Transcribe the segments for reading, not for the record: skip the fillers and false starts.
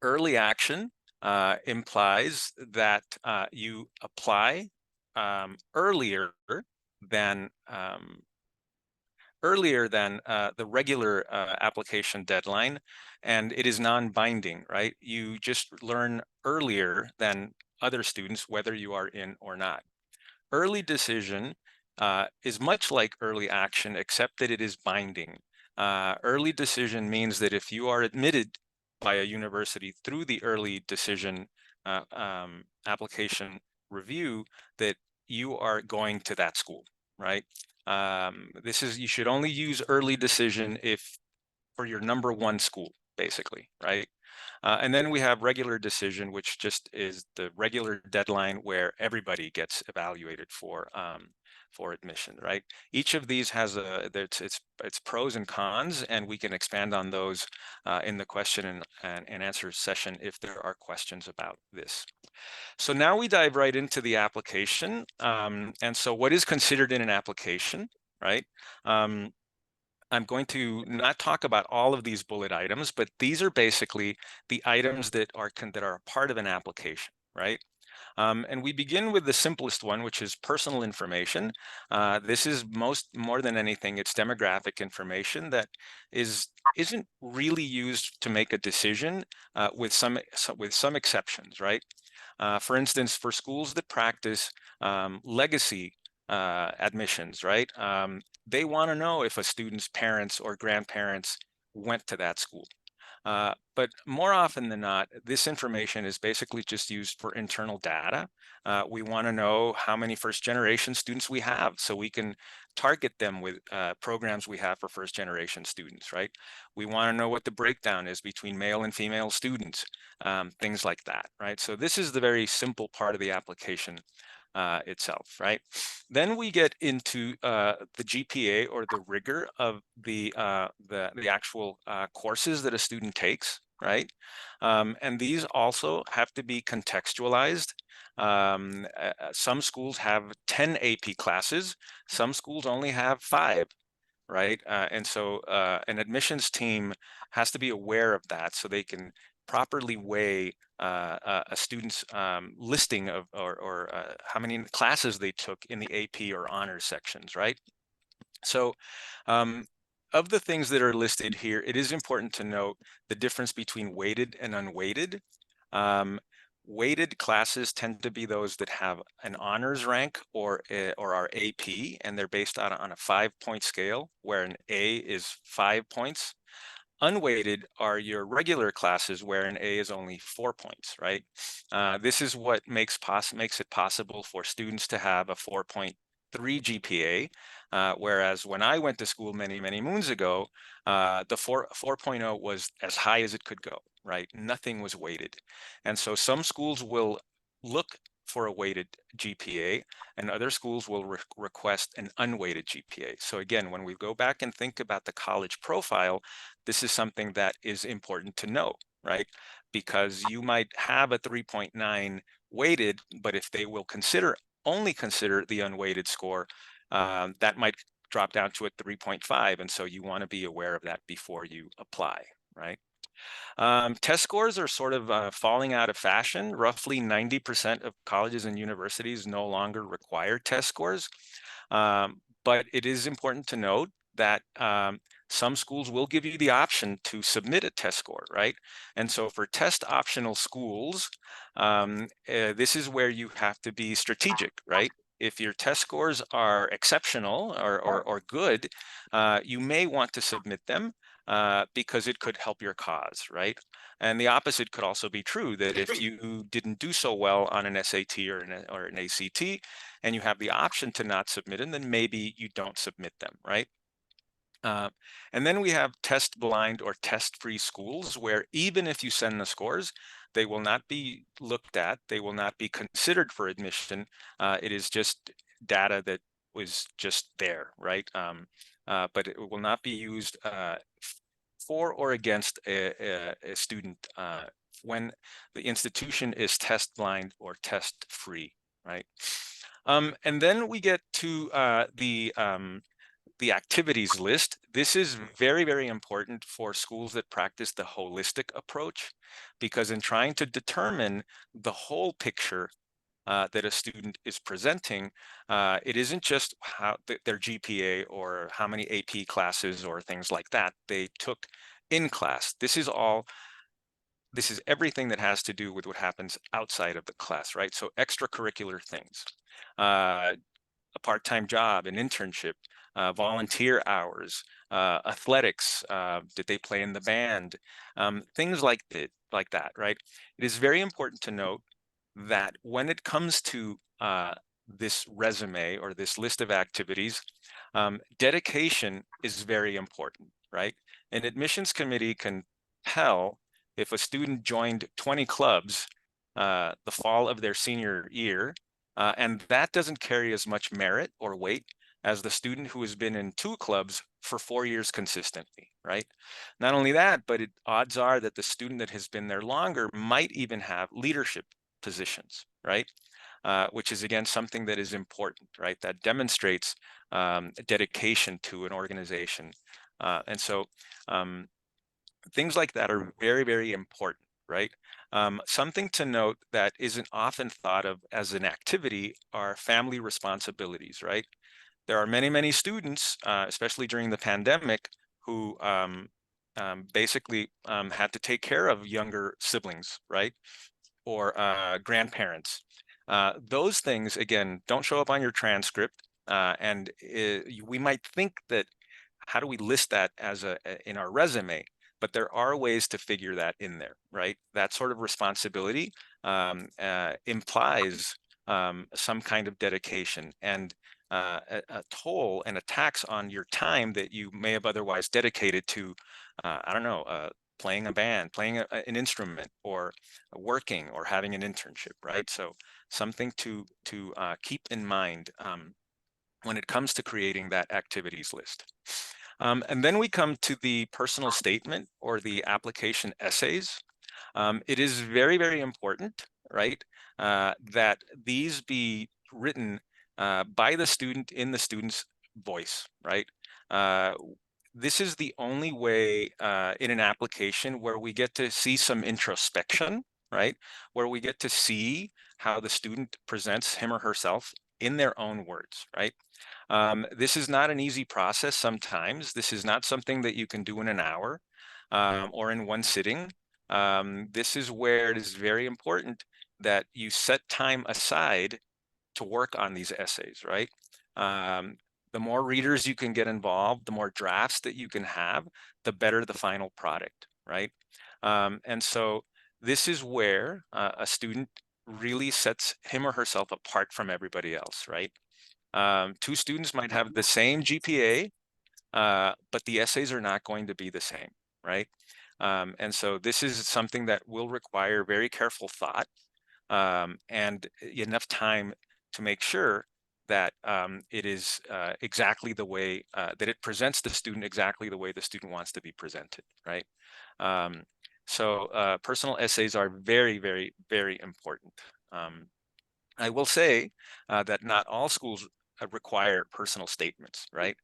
Early action implies that you apply earlier than the regular application deadline, and it is non-binding, right? You just learn earlier than other students, whether you are in or not. Early decision is much like early action, except that it is binding. Early decision means that if you are admitted by a university through the early decision application review, that you are going to that school, right? You should only use early decision if for your number one school, basically, right? And then we have regular decision, which just is the regular deadline where everybody gets evaluated for admission, right? Each of these has its pros and cons, and we can expand on those in the question and answer session if there are questions about this. So now we dive right into the application. And so what is considered in an application, right? I'm going to not talk about all of these bullet items, but these are basically the items that are a part of an application, right? And we begin with the simplest one, which is personal information. This is more than anything, it's demographic information that isn't really used to make a decision with some exceptions, right? For instance, for schools that practice legacy admissions, right? They want to know if a student's parents or grandparents went to that school. But more often than not, this information is basically just used for internal data. We want to know how many first-generation students we have so we can target them with programs we have for first-generation students, right? We want to know what the breakdown is between male and female students, things like that, right? So this is the very simple part of the application itself, right? Then we get into the GPA, or the rigor of the actual courses that a student takes, right? And these also have to be contextualized. Some schools have 10 AP classes, some schools only have 5, right? And so an admissions team has to be aware of that so they can properly weigh a student's listing of or how many classes they took in the AP or honors sections, right? So of the things that are listed here, it is important to note the difference between weighted and unweighted. Weighted classes tend to be those that have an honors rank or are AP, and they're based on a 5-point scale, where an A is 5 points. Unweighted are your regular classes, where an A is only 4 points, right? This is what makes it possible for students to have a 4.3 GPA, whereas when I went to school many moons ago, the 4.0 was as high as it could go, right? Nothing was weighted. And so some schools will look for a weighted GPA, and other schools will request an unweighted GPA. So again, when we go back and think about the college profile, this is something that is important to know, right? Because you might have a 3.9 weighted, but if they will only consider the unweighted score, that might drop down to a 3.5. And so you want to be aware of that before you apply, right? Test scores are sort of falling out of fashion. Roughly 90% of colleges and universities no longer require test scores. But it is important to note that some schools will give you the option to submit a test score, right? And so for test optional schools, this is where you have to be strategic, right? If your test scores are exceptional or good, you may want to submit them because it could help your cause, right? And the opposite could also be true, that if you didn't do so well on an SAT or an ACT, and you have the option to not submit them, then maybe you don't submit them, right? And then we have test blind or test free schools, where even if you send the scores, they will not be looked at, they will not be considered for admission. It is just data that was just there, right? But it will not be used for or against a student when the institution is test blind or test free, right? And then we get to the activities list. This is very, very important for schools that practice the holistic approach, because in trying to determine the whole picture that a student is presenting, it isn't just how their GPA or how many AP classes or things like that they took in class. This is everything that has to do with what happens outside of the class, right? So extracurricular things, a part-time job, an internship, volunteer hours, athletics, did they play in the band, things like that, right? It is very important to note that when it comes to this resume or this list of activities, dedication is very important, right? An admissions committee can tell if a student joined 20 clubs the fall of their senior year, and that doesn't carry as much merit or weight as the student who has been in 2 clubs for 4 years consistently, right? Not only that, but odds are that the student that has been there longer might even have leadership positions, right? Which is again something that is important, right? That demonstrates dedication to an organization. And so things like that are very, very important, right? Something to note that isn't often thought of as an activity are family responsibilities, right? There are many, many students, especially during the pandemic, who basically had to take care of younger siblings, right? Or grandparents. Those things, again, don't show up on your transcript. And we might think that, how do we list that as in our resume? But there are ways to figure that in there, right? That sort of responsibility implies some kind of dedication and a toll and a tax on your time that you may have otherwise dedicated to, I don't know, playing a band, playing an instrument, or working, or having an internship, right? So something to keep in mind when it comes to creating that activities list. And then we come to the personal statement or the application essays. It is very, very important, right, that these be written by the student in the student's voice, right? Uh, this is the only way in an application where we get to see some introspection, right? Where we get to see how the student presents him or herself in their own words, right? This is not an easy process sometimes. This is not something that you can do in an hour or in one sitting. This is where it is very important that you set time aside to work on these essays, right? The more readers you can get involved, the more drafts that you can have, the better the final product, right? And so this is where a student really sets him or herself apart from everybody else, right? 2 students might have the same GPA, but the essays are not going to be the same, right? And so this is something that will require very careful thought and enough time to make sure that it is exactly the way that it presents the student exactly the way the student wants to be presented, right? So personal essays are very, very, very important. I will say that not all schools require personal statements, right?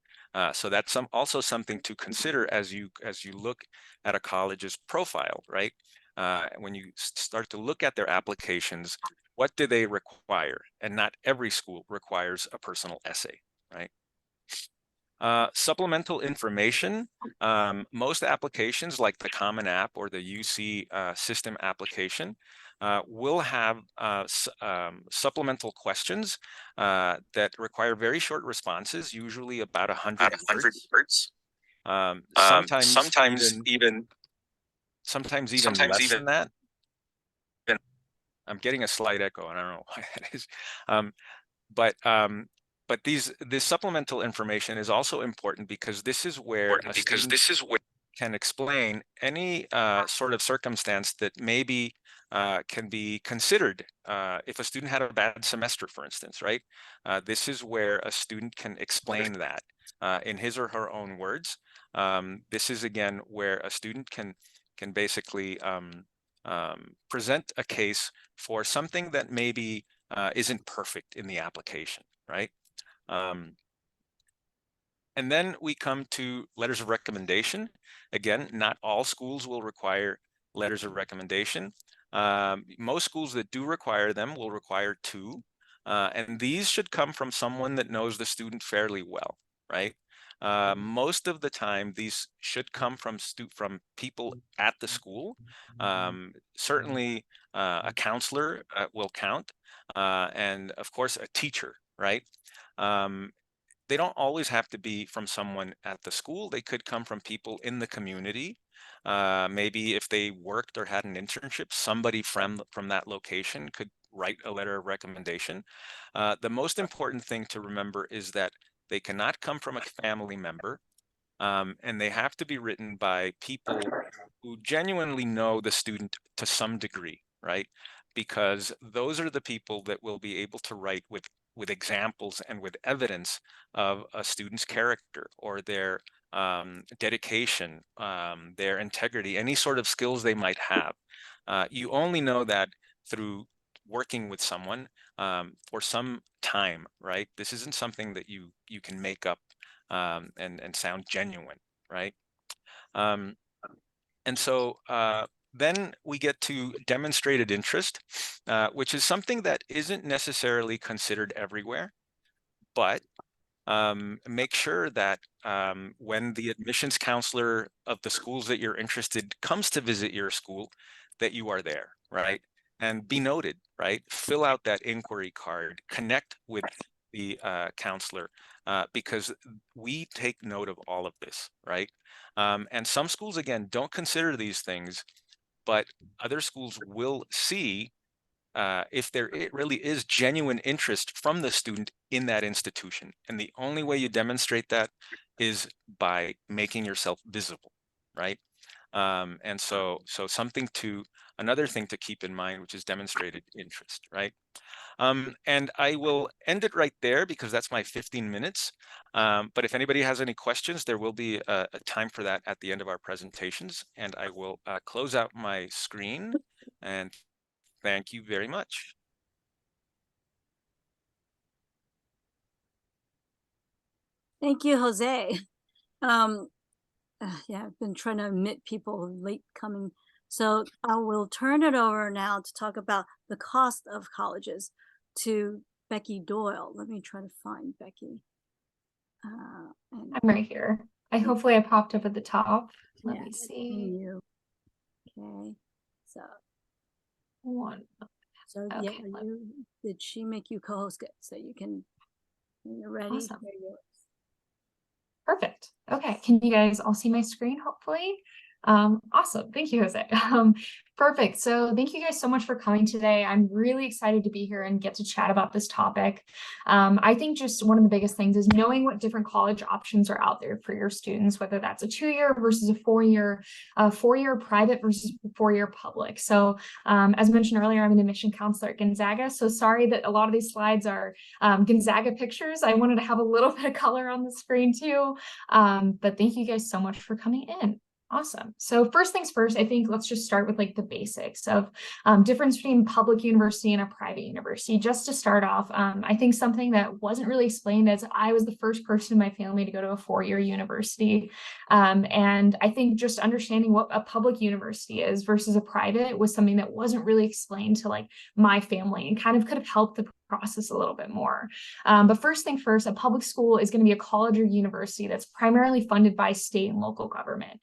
So that's also something to consider as you look at a college's profile, right? When you start to look at their applications, what do they require? And not every school requires a personal essay, right? Supplemental information. Most applications like the Common App or the UC system application will have supplemental questions that require very short responses, usually about 100 about 100 words. words. Sometimes Sometimes even even less than that. I'm getting a slight echo, and I don't know why that is. Um, but this supplemental information is also important because this is where a important because student this is where can explain any sort of circumstance that maybe can be considered if a student had a bad semester, for instance, right? This is where a student can explain that in his or her own words. This is again where a student can basically present a case for something that maybe isn't perfect in the application, right? Um, And then we come to letters of recommendation. Again, not all schools will require letters of recommendation. Most schools that do require them will require 2. And these should come from someone that knows the student fairly well, right? Most of the time, these should come from people at the school. Certainly, a counselor will count, and of course, a teacher, right? They don't always have to be from someone at the school. They could come from people in the community. Maybe if they worked or had an internship, somebody from that location could write a letter of recommendation. The most important thing to remember is that they cannot come from a family member, and they have to be written by people who genuinely know the student to some degree, right? Because those are the people that will be able to write with examples and with evidence of a student's character or their dedication, their integrity, any sort of skills they might have. You only know that through working with someone for some time, right? This isn't something that you can make up and sound genuine, right? And so then we get to demonstrated interest, which is something that isn't necessarily considered everywhere, but make sure that when the admissions counselor of the schools that you're interested comes to visit your school, that you are there, right? And be noted, right? Fill out that inquiry card, connect with the counselor, because we take note of all of this, right? And some schools, again, don't consider these things, but other schools will see if there really is genuine interest from the student in that institution. And the only way you demonstrate that is by making yourself visible, right? And so another thing to keep in mind, which is demonstrated interest, right? And I will end it right there because that's my 15 minutes. But if anybody has any questions, there will be a time for that at the end of our presentations. And I will close out my screen, and thank you very much. Thank you, Jose. Yeah, I've been trying to admit people late coming. So I will turn it over now to talk about the cost of colleges to Becky Doyle. Let me try to find Becky. I'm right here. Hopefully I popped up at the top. Let me see. You. Okay. So okay, yeah, did she make you co-host it so you can, when you're ready? Awesome. Perfect. Okay. Can you guys all see my screen, hopefully? Awesome. Thank you, Jose. Perfect. So thank you guys so much for coming today. I'm really excited to be here and get to chat about this topic. I think just one of the biggest things is knowing what different college options are out there for your students, whether that's a 2-year versus a 4-year, 4-year private versus 4-year public. So as mentioned earlier, I'm an admission counselor at Gonzaga. So sorry that a lot of these slides are Gonzaga pictures. I wanted to have a little bit of color on the screen too. But thank you guys so much for coming in. Awesome. So first things first, I think let's just start with like the basics of difference between public university and a private university. Just to start off, I think something that wasn't really explained as I was the first person in my family to go to a 4-year university. And I think just understanding what a public university is versus a private was something that wasn't really explained to like my family and kind of could have helped the process a little bit more. But first thing first, a public school is going to be a college or university that's primarily funded by state and local government.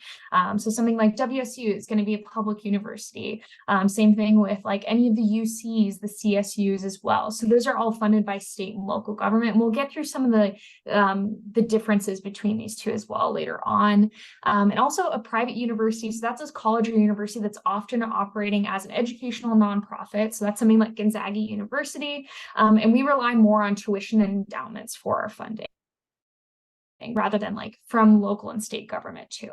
So something like WSU is going to be a public university. Same thing with like any of the UCs, the CSUs as well. So those are all funded by state and local government. And we'll get through some of the differences between these two as well later on. And also a private university. So that's a college or university that's often operating as an educational nonprofit. So that's something like Gonzaga University. And we rely more on tuition and endowments for our funding rather than like from local and state government too.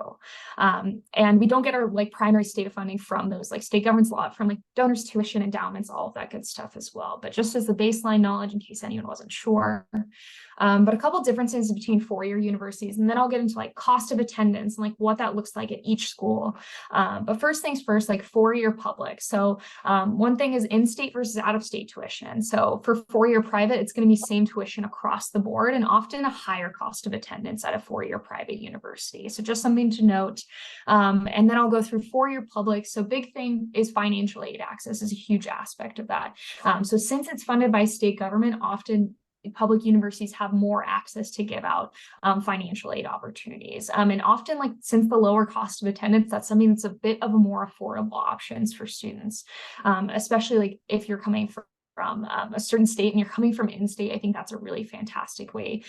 And we don't get our like primary state funding from those like state governments a lot from like donors, tuition, endowments, all of that good stuff as well. But just as the baseline knowledge in case anyone wasn't sure. But a couple differences between 4-year universities, and then I'll get into like cost of attendance and like what that looks like at each school. But first things first, like 4-year public. So one thing is in-state versus out-of-state tuition. So for 4-year private, it's going to be same tuition across the board and often a higher cost of attendance. attendance at a four-year private university. So just something to note. And then I'll go through four-year public. So big thing is financial aid access is a huge aspect of that. So since it's funded by state government, often public universities have more access to give out financial aid opportunities. And often, like, since the lower cost of attendance, that's something that's a bit of a more affordable options for students, especially like if you're coming from a certain state and you're coming from in-state. I think that's a really fantastic way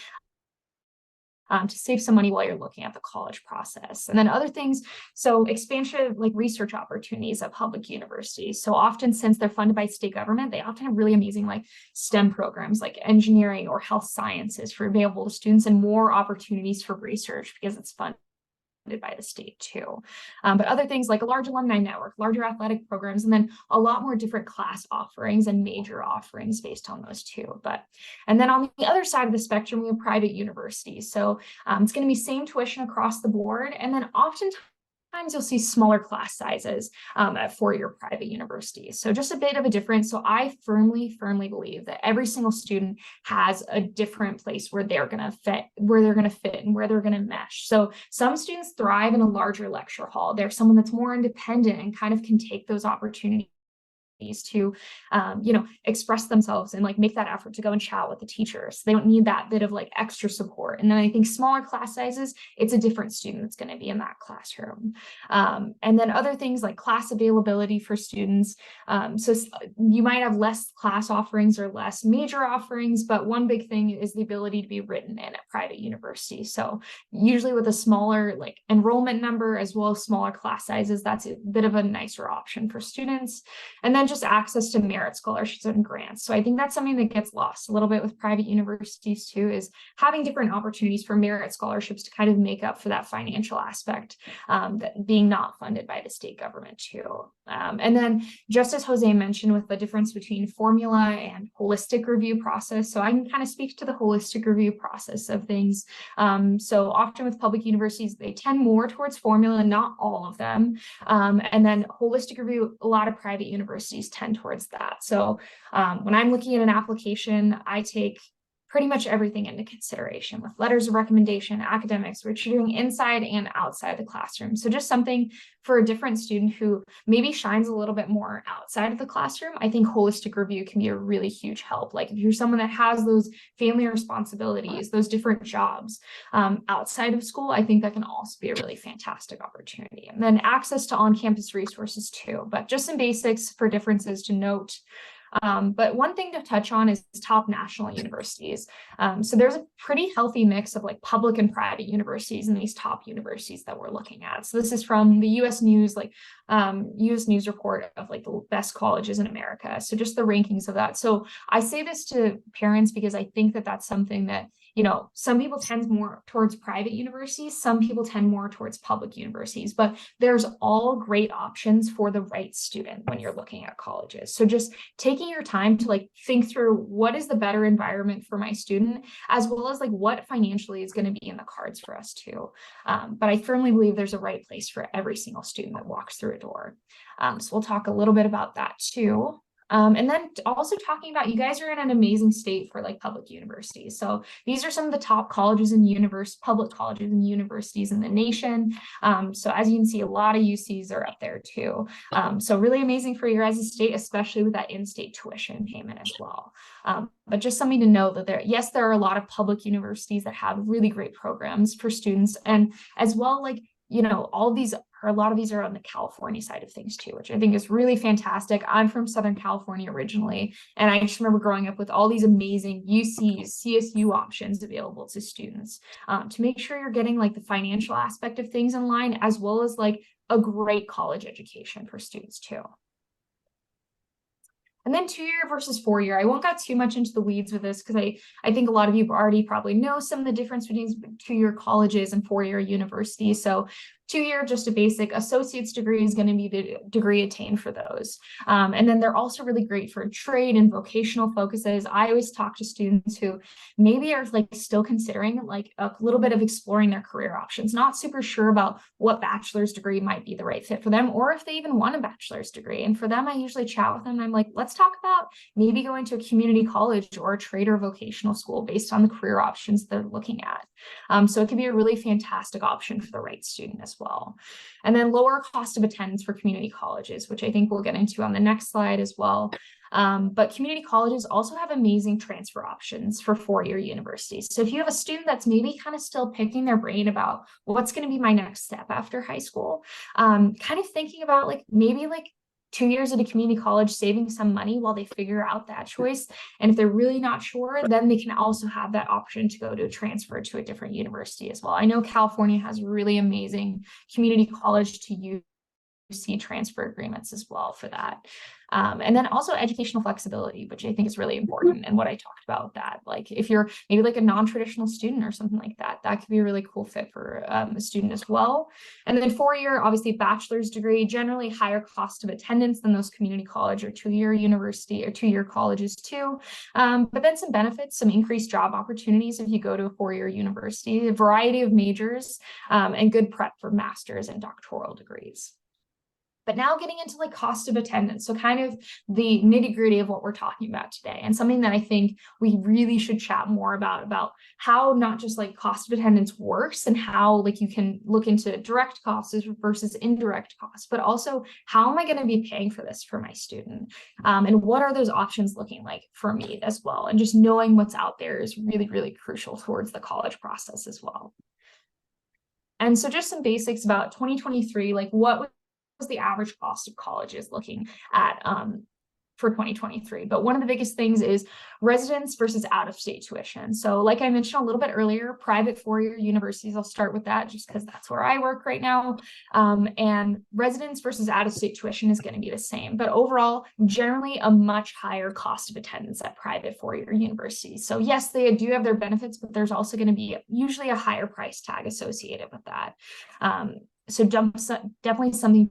to save some money while you're looking at the college process. And then other things, so expansion, like research opportunities at public universities. So often, since they're funded by state government, they often have really amazing like STEM programs like engineering or health sciences for available to students, and more opportunities for research because it's funded by the state too. But other things like a large alumni network, larger athletic programs, and then a lot more different class offerings and major offerings based on those too. And then on the other side of the spectrum, we have private universities. So it's going to be same tuition across the board. And then oftentimes you'll see smaller class sizes at four-year private universities. So just a bit of a difference. So I firmly believe that every single student has a different place where they're going to fit, and where they're going to mesh. So some students thrive in a larger lecture hall. They're someone that's more independent and kind of can take those opportunities to express themselves and like make that effort to go and chat with the teachers. They don't need that bit of like extra support. And then I think smaller class sizes, it's a different student that's going to be in that classroom. And then other things like class availability for students. So you might have less class offerings or less major offerings, but one big thing is the ability to be written in at private universities. So usually with a smaller like enrollment number as well as smaller class sizes, that's a bit of a nicer option for students. And then just access to merit scholarships and grants. So I think that's something that gets lost a little bit with private universities too, is having different opportunities for merit scholarships to kind of make up for that financial aspect, that being not funded by the state government too. And then just as Jose mentioned with the difference between formula and holistic review process, so I can kind of speak to the holistic review process of things. So often with public universities, they tend more towards formula, not all of them. And then holistic review, a lot of private universities tend towards that. So when I'm looking at an application, I take pretty much everything into consideration with letters of recommendation, academics, what you're doing inside and outside the classroom. So just something for a different student who maybe shines a little bit more outside of the classroom, I think holistic review can be a really huge help. Like if you're someone that has those family responsibilities, those different jobs outside of school, I think that can also be a really fantastic opportunity. And then access to on-campus resources too, but just some basics for differences to note. But one thing to touch on is top national universities. So there's a pretty healthy mix of like public and private universities in these top universities that we're looking at. So this is from the US News, US News report of like the best colleges in America. So just the rankings of that. So I say this to parents because I think that that's something that, some people tend more towards private universities, some people tend more towards public universities, but there's all great options for the right student when you're looking at colleges. So just taking your time to like think through what is the better environment for my student, as well as like what financially is going to be in the cards for us too. But I firmly believe there's a right place for every single student that walks through a door. So we'll talk a little bit about that too. And then also talking about, you guys are in an amazing state for like public universities. So these are some of the top colleges and public colleges and universities in the nation. So as you can see, a lot of UCs are up there too. So really amazing for your guys' state, especially with that in-state tuition payment as well. But just something to know that there are a lot of public universities that have really great programs for students, and as well, like, a lot of these are on the California side of things too, which I think is really fantastic. I'm from Southern California originally, and I just remember growing up with all these amazing UCs, CSU options available to students, to make sure you're getting like the financial aspect of things in line, as well as like a great college education for students too. And then 2-year versus 4-year. I won't go too much into the weeds with this because I think a lot of you already probably know some of the difference between 2-year colleges and 4-year universities. So 2-year, just a basic associate's degree is going to be the degree attained for those. And then they're also really great for trade and vocational focuses. I always talk to students who maybe are like still considering like a little bit of exploring their career options, not super sure about what bachelor's degree might be the right fit for them, or if they even want a bachelor's degree. And for them, I usually chat with them and I'm like, let's talk about maybe going to a community college or a trade or vocational school based on the career options they're looking at. So it can be a really fantastic option for the right student as well. And then lower cost of attendance for community colleges, which I think we'll get into on the next slide as well. But community colleges also have amazing transfer options for four-year universities. So if you have a student that's maybe kind of still picking their brain about what's going to be my next step after high school, kind of thinking about like maybe like 2 years at a community college, saving some money while they figure out that choice. And if they're really not sure, then they can also have that option to go to transfer to a different university as well. I know California has really amazing community college to UC transfer agreements as well for that. And then also educational flexibility, which I think is really important. And what I talked about with that, like if you're maybe like a non-traditional student or something like that, that could be a really cool fit for a student as well. And then four-year, obviously bachelor's degree, generally higher cost of attendance than those community college or two-year university or two-year colleges too. But then some benefits, some increased job opportunities if you go to a four-year university, a variety of majors, and good prep for master's and doctoral degrees. But now getting into like cost of attendance, so kind of the nitty gritty of what we're talking about today, and something that I think we really should chat more about how not just like cost of attendance works and how like you can look into direct costs versus indirect costs, but also how am I going to be paying for this for my student? And what are those options looking like for me as well? And just knowing what's out there is really, really crucial towards the college process as well. And so just some basics about 2023, like what was the average cost of colleges looking at for 2023. But one of the biggest things is residence versus out-of-state tuition. So like I mentioned a little bit earlier, private four-year universities, I'll start with that just because that's where I work right now. And residence versus out-of-state tuition is going to be the same. But overall, generally a much higher cost of attendance at private four-year universities. So yes, they do have their benefits, but there's also going to be usually a higher price tag associated with that. So definitely something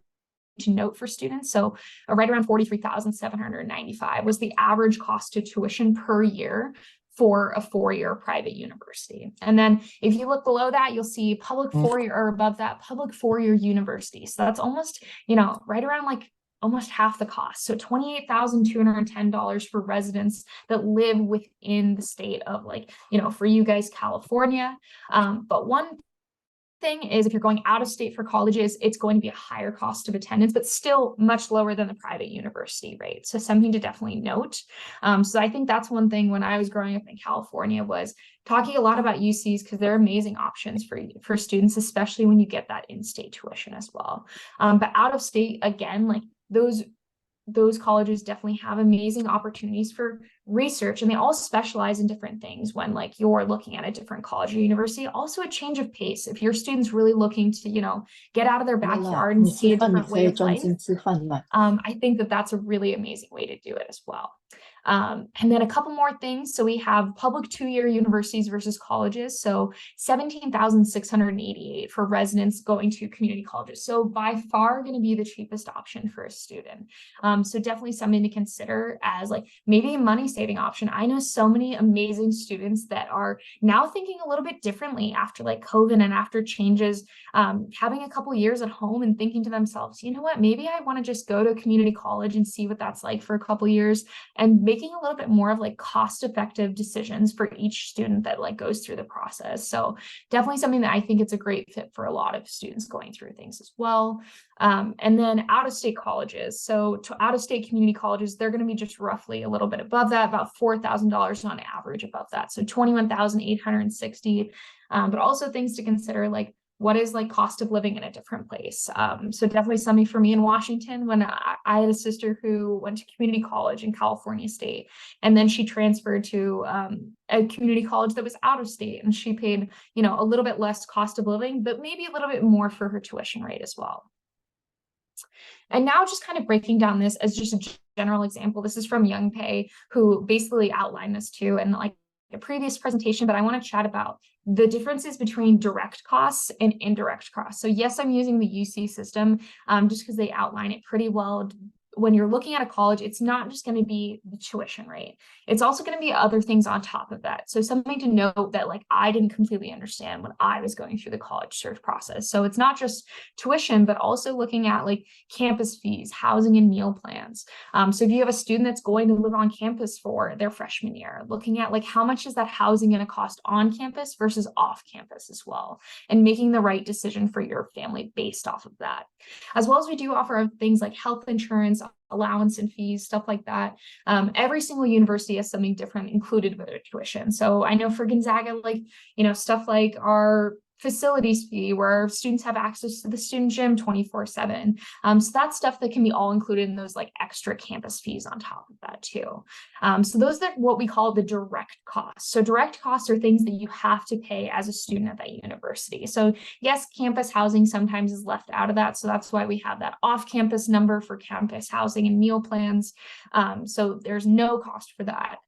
to note for students. So right around $43,795 was the average cost of tuition per year for a four-year private university. And then if you look below that, you'll see public four-year or above that public four-year university. So that's almost, right around like almost half the cost. So $28,210 for residents that live within the state of like, for you guys, California. But one thing is if you're going out of state for colleges, it's going to be a higher cost of attendance, but still much lower than the private university rate. So something to definitely note. So I think that's one thing when I was growing up in California was talking a lot about UCs because they're amazing options for students, especially when you get that in-state tuition as well. But out of state, again, like those colleges definitely have amazing opportunities for research, and they all specialize in different things when like you're looking at a different college or university. Also a change of pace. If your student's really looking to, get out of their backyard and see a different way of life, I think that that's a really amazing way to do it as well. And then a couple more things. So we have public two-year universities versus colleges. So $17,688 for residents going to community colleges. So by far going to be the cheapest option for a student. So definitely something to consider as like maybe a money saving option. I know so many amazing students that are now thinking a little bit differently after like COVID and after changes, having a couple years at home and thinking to themselves, you know what, maybe I want to just go to a community college and see what that's like for a couple years, and making a little bit more of like cost-effective decisions for each student that like goes through the process. So definitely something that I think it's a great fit for a lot of students going through things as well. And then out-of-state colleges. So to out-of-state community colleges, they're going to be just roughly a little bit above that, about $4,000 on average above that. So $21,860. But also things to consider, like what is like cost of living in a different place. So definitely something for me in Washington when I had a sister who went to community college in California State, and then she transferred to a community college that was out of state, and she paid, a little bit less cost of living, but maybe a little bit more for her tuition rate as well. And now just kind of breaking down this as just a general example, this is from Young Pay, who basically outlined this too in like a previous presentation, but I want to chat about the differences between direct costs and indirect costs. So yes, I'm using the UC system just because they outline it pretty well when you're looking at a college, it's not just going to be the tuition rate. It's also going to be other things on top of that. So something to note that like I didn't completely understand when I was going through the college search process. So it's not just tuition, but also looking at like campus fees, housing and meal plans. So if you have a student that's going to live on campus for their freshman year, looking at like how much is that housing going to cost on campus versus off campus as well, and making the right decision for your family based off of that. As well as we do offer things like health insurance, allowance and fees, stuff like that. Every single university has something different included with their tuition. So I know for Gonzaga, like, stuff like our facilities fee where students have access to the student gym 24/7. So that's stuff that can be all included in those like extra campus fees on top of that too. So those are what we call the direct costs. So direct costs are things that you have to pay as a student at that university. So yes, campus housing sometimes is left out of that. So that's why we have that off-campus number for campus housing and meal plans. So there's no cost for that.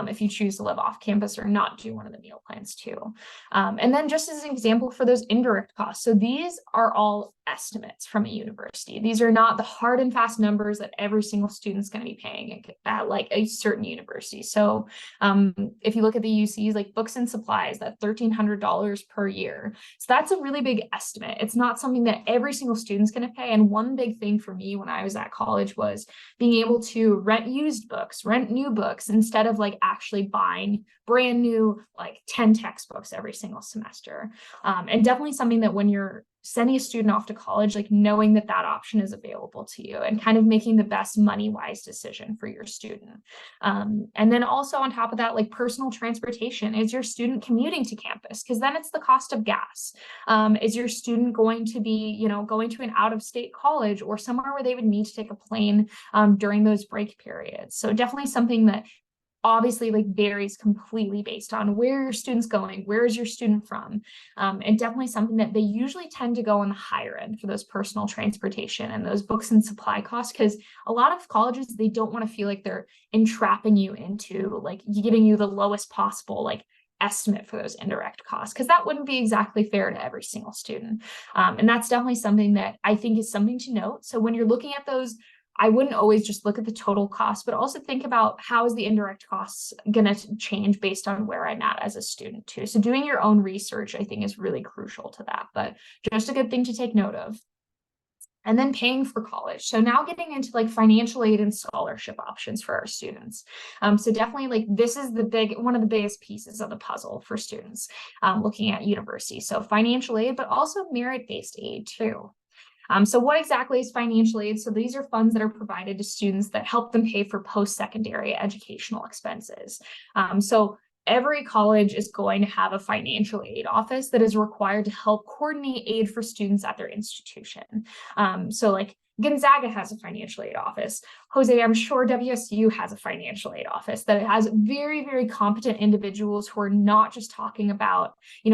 If you choose to live off campus or not do one of the meal plans too. And then just as an example for those indirect costs. So these are all estimates from a university. These are not the hard and fast numbers that every single student's going to be paying at like a certain university. So if you look at the UCs, like books and supplies, that $1,300 per year. So that's a really big estimate. It's not something that every single student's going to pay. And one big thing for me when I was at college was being able to rent used books, rent new books, instead of like actually buying brand new, like 10 textbooks every single semester. And definitely something that when you're sending a student off to college, like knowing that that option is available to you and kind of making the best money-wise decision for your student. And then also on top of that, like personal transportation. Is your student commuting to campus? Because then it's the cost of gas. Is your student going to be, going to an out-of-state college or somewhere where they would need to take a plane during those break periods? So definitely something that obviously like varies completely based on where your student's going, where is your student from, and definitely something that they usually tend to go on the higher end for those personal transportation and those books and supply costs, because a lot of colleges, they don't want to feel like they're entrapping you into like giving you the lowest possible like estimate for those indirect costs, because that wouldn't be exactly fair to every single student. And that's definitely something that I think is something to note. So when you're looking at those, I wouldn't always just look at the total cost, but also think about how is the indirect costs going to change based on where I'm at as a student too. So doing your own research, I think, is really crucial to that, but just a good thing to take note of. And then paying for college. So now getting into like financial aid and scholarship options for our students. So definitely like this is one of the biggest pieces of the puzzle for students looking at university. So financial aid, but also merit-based aid too. So what exactly is financial aid? So these are funds that are provided to students that help them pay for post-secondary educational expenses. So every college is going to have a financial aid office that is required to help coordinate aid for students at their institution. So like Gonzaga has a financial aid office. Jose, I'm sure WSU has a financial aid office that has very, very competent individuals who are not just talking about,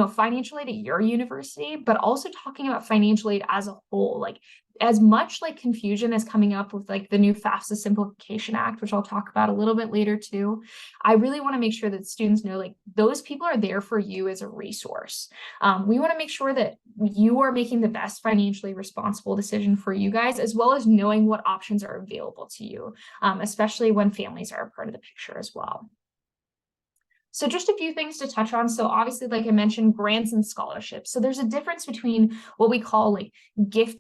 financial aid at your university, but also talking about financial aid as a whole. Like as much like confusion is coming up with like the new FAFSA Simplification Act, which I'll talk about a little bit later too. I really want to make sure that students know like those people are there for you as a resource. We want to make sure that you are making the best financially responsible decision for you guys, as well as knowing what options are available to you, especially when families are a part of the picture as well. So just a few things to touch on. So obviously, like I mentioned, grants and scholarships. So there's a difference between what we call like gift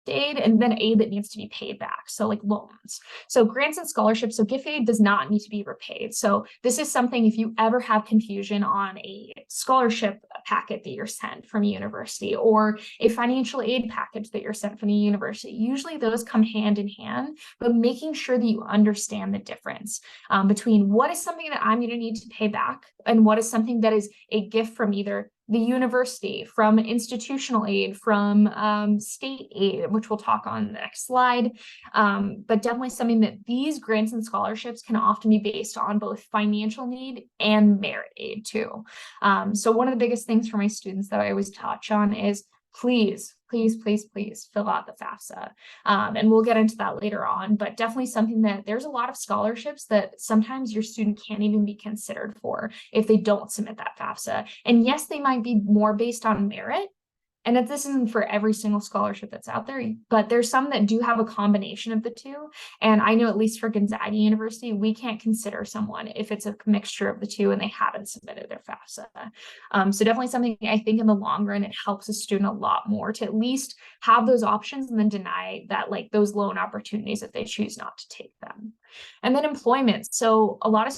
aid and then aid that needs to be paid back. So like loans. So grants and scholarships. So gift aid does not need to be repaid. So this is something, if you ever have confusion on a scholarship packet that you're sent from a university or a financial aid package that you're sent from a university, usually those come hand in hand, but making sure that you understand the difference between what is something that I'm going to need to pay back and what is something that is a gift from either the university, from institutional aid, from state aid, which we'll talk on the next slide. But definitely something that these grants and scholarships can often be based on both financial need and merit aid too. So one of the biggest things for my students that I always touch on is please fill out the FAFSA. And we'll get into that later on, but definitely something that there's a lot of scholarships that sometimes your student can't even be considered for if they don't submit that FAFSA. And yes, they might be more based on merit, And if this isn't for every single scholarship that's out there, but there's some that do have a combination of the two. And I know at least for Gonzaga University, we can't consider someone if it's a mixture of the two and they haven't submitted their FAFSA. So definitely something I think in the long run, it helps a student a lot more to at least have those options and then deny that like those loan opportunities if they choose not to take them. And then employment. So a lot of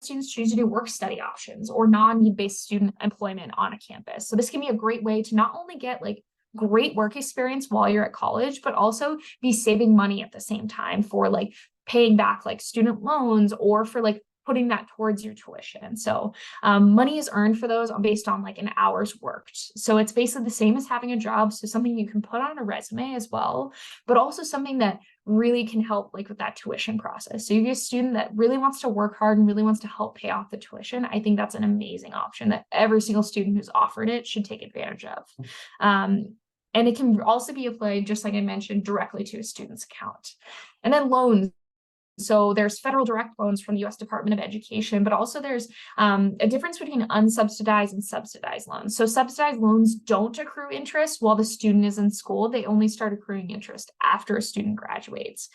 students choose to do work study options or non-need-based student employment on a campus. So this can be a great way to not only get like great work experience while you're at college, but also be saving money at the same time for like paying back like student loans or for like putting that towards your tuition. So money is earned for those based on like an hours worked. So it's basically the same as having a job. So something you can put on a resume as well, but also something that really can help like with that tuition process. So you get a student that really wants to work hard and really wants to help pay off the tuition. I think that's an amazing option that every single student who's offered it should take advantage of. And it can also be applied, just like I mentioned, directly to a student's account. And then loans. So there's federal direct loans from the U.S. Department of Education, but also there's a difference between unsubsidized and subsidized loans. So subsidized loans don't accrue interest while the student is in school. They only start accruing interest after a student graduates.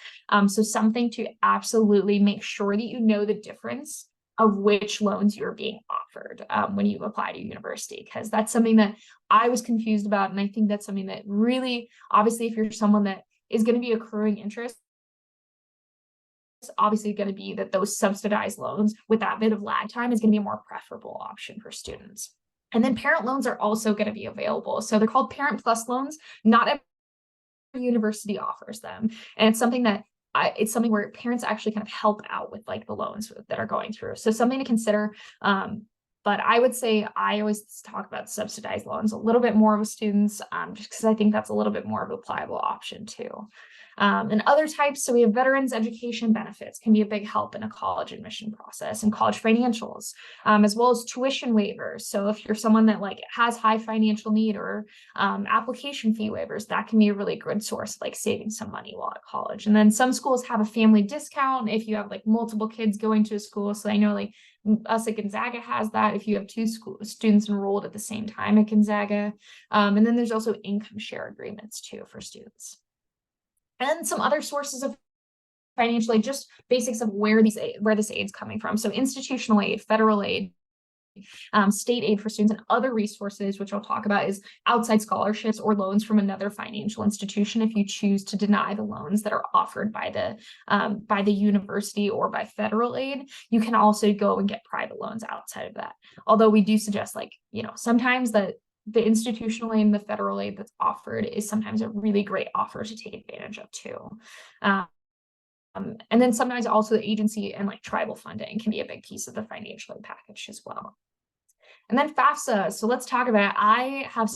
So something to absolutely make sure that you know the difference of which loans you're being offered when you apply to university, because that's something that I was confused about. And I think that's something that really, obviously, if you're someone that is going to be accruing interest, obviously going to be that those subsidized loans with that bit of lag time is going to be a more preferable option for students. And then parent loans are also going to be available. So they're called Parent Plus loans. Not every university offers them. And it's something that it's something where parents actually kind of help out with like the loans that are going through. So something to consider. But I would say I always talk about subsidized loans a little bit more with students, just because I think that's a little bit more of a pliable option too. And other types, so we have veterans education benefits can be a big help in a college admission process and college financials, as well as tuition waivers. So if you're someone that like has high financial need or application fee waivers, that can be a really good source of like saving some money while at college. And then some schools have a family discount if you have like multiple kids going to a school. So I know like us at Gonzaga has that if you have two students enrolled at the same time at Gonzaga. And then there's also income share agreements too for students. And some other sources of financial aid, just basics of where this aid's coming from. So institutional aid, federal aid, state aid for students, and other resources, which I'll talk about, is outside scholarships or loans from another financial institution if you choose to deny the loans that are offered by the university or by federal aid. You can also go and get private loans outside of that. Although we do suggest, like, sometimes the institutional aid and the federal aid that's offered is sometimes a really great offer to take advantage of too. And then sometimes also the agency and like tribal funding can be a big piece of the financial aid package as well. And then FAFSA. So let's talk about it. I have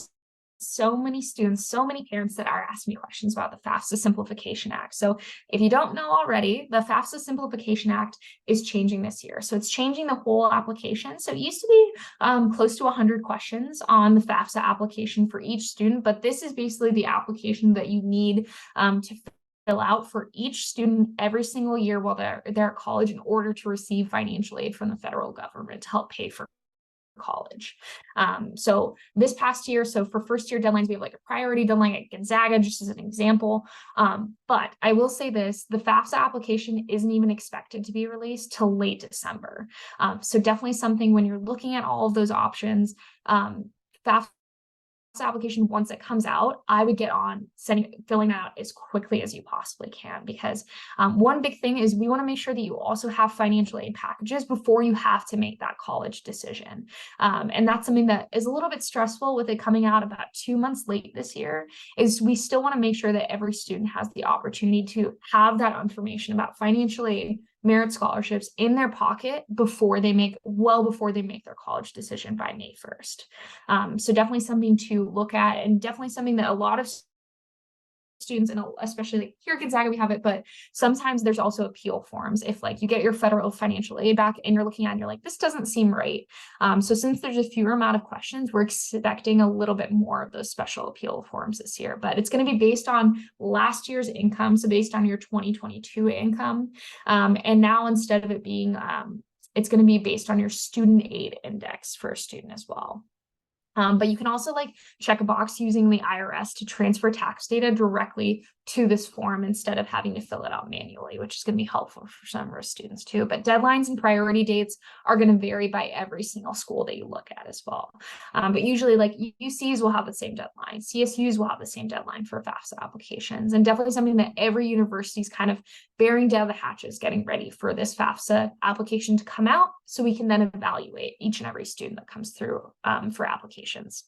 so many students, so many parents that are asking me questions about the FAFSA Simplification Act. So if you don't know already, the FAFSA Simplification Act is changing this year. So it's changing the whole application. So it used to be close to 100 questions on the FAFSA application for each student, but this is basically the application that you need to fill out for each student every single year while they're at college in order to receive financial aid from the federal government to help pay for college. So this past year, so for first year deadlines, we have like a priority deadline at Gonzaga, just as an example. But I will say this, the FAFSA application isn't even expected to be released till late December. So definitely something when you're looking at all of those options, FAFSA application, once it comes out, I would get on filling that out as quickly as you possibly can, because one big thing is we want to make sure that you also have financial aid packages before you have to make that college decision. And that's something that is a little bit stressful with it coming out about 2 months late this year, is we still want to make sure that every student has the opportunity to have that information about financial aid, merit scholarships in their pocket before they make their college decision by May 1st. So definitely something to look at, and definitely something that a lot of students, and especially like here at Gonzaga, we have it, but sometimes there's also appeal forms. If like you get your federal financial aid back and you're looking at it and you're like, this doesn't seem right. So since there's a fewer amount of questions, we're expecting a little bit more of those special appeal forms this year, but it's going to be based on last year's income. So based on your 2022 income. And now instead of it being, it's going to be based on your student aid index for a student as well. But you can also like check a box using the IRS to transfer tax data directly to this form instead of having to fill it out manually, which is going to be helpful for some of our students too. But deadlines and priority dates are going to vary by every single school that you look at as well. But usually like UCs will have the same deadline. CSUs will have the same deadline for FAFSA applications, and definitely something that every university is kind of bearing down the hatches, getting ready for this FAFSA application to come out so we can then evaluate each and every student that comes through for applications.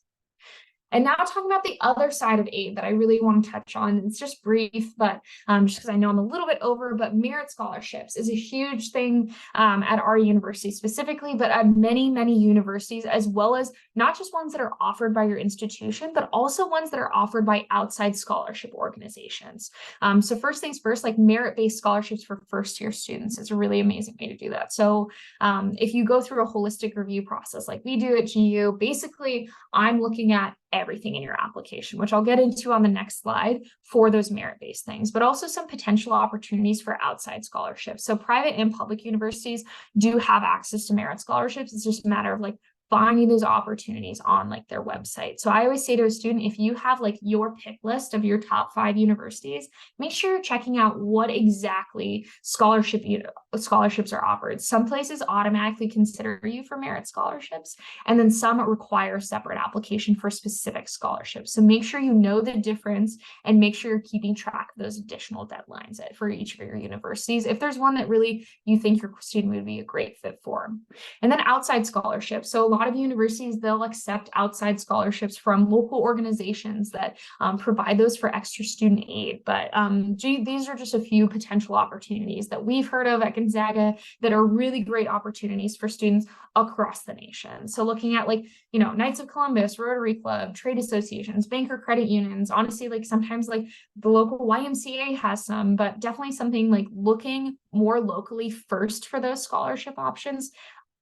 And now talking about the other side of aid that I really want to touch on, it's just brief, but just because I know I'm a little bit over, but merit scholarships is a huge thing at our university specifically, but at many, many universities, as well as not just ones that are offered by your institution, but also ones that are offered by outside scholarship organizations. So first things first, like merit-based scholarships for first-year students is a really amazing way to do that. So if you go through a holistic review process like we do at GU, basically I'm looking at everything in your application, which I'll get into on the next slide for those merit-based things, but also some potential opportunities for outside scholarships. So private and public universities do have access to merit scholarships. It's just a matter of like finding those opportunities on like their website. So I always say to a student, if you have like your pick list of your top 5 universities, make sure you're checking out what exactly scholarships are offered. Some places automatically consider you for merit scholarships, and then some require a separate application for specific scholarships. So make sure you know the difference and make sure you're keeping track of those additional deadlines for each of your universities, if there's one that really you think your student would be a great fit for. And then outside scholarships. So a lot of universities, they'll accept outside scholarships from local organizations that provide those for extra student aid. But these are just a few potential opportunities that we've heard of at Gonzaga that are really great opportunities for students across the nation. So looking at like, you know, Knights of Columbus, Rotary Club, trade associations, banker credit unions, honestly, like sometimes like the local YMCA has some, but definitely something like looking more locally first for those scholarship options,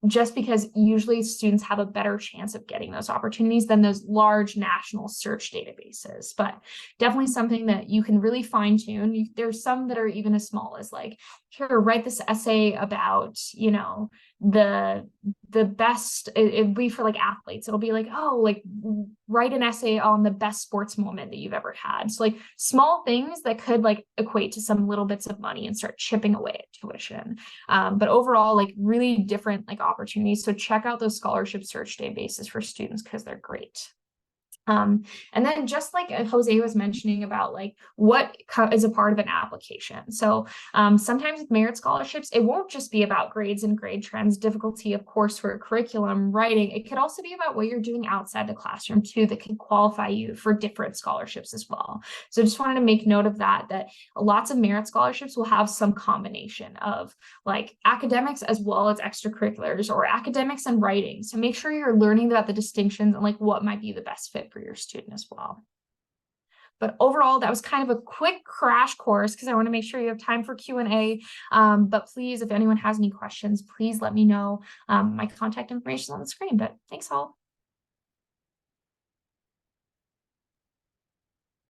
just because usually students have a better chance of getting those opportunities than those large national search databases. But definitely something that you can really fine tune. There's some that are even as small as like, here, write this essay about, you know, the best, it'd be for like athletes. It'll be like, oh, like write an essay on the best sports moment that you've ever had. So like small things that could like equate to some little bits of money and start chipping away at tuition. But overall, like really different like opportunities. So check out those scholarship search databases for students because they're great. And then just like Jose was mentioning about like what is a part of an application. So sometimes with merit scholarships, it won't just be about grades and grade trends, difficulty of coursework, curriculum, writing. It could also be about what you're doing outside the classroom too, that can qualify you for different scholarships as well. So just wanted to make note of that lots of merit scholarships will have some combination of like academics as well as extracurriculars or academics and writing. So make sure you're learning about the distinctions and like what might be the best fit for your student as well. But overall, that was kind of a quick crash course because I want to make sure you have time for Q&A. But please, if anyone has any questions, please let me know. My contact information is on the screen, but thanks all.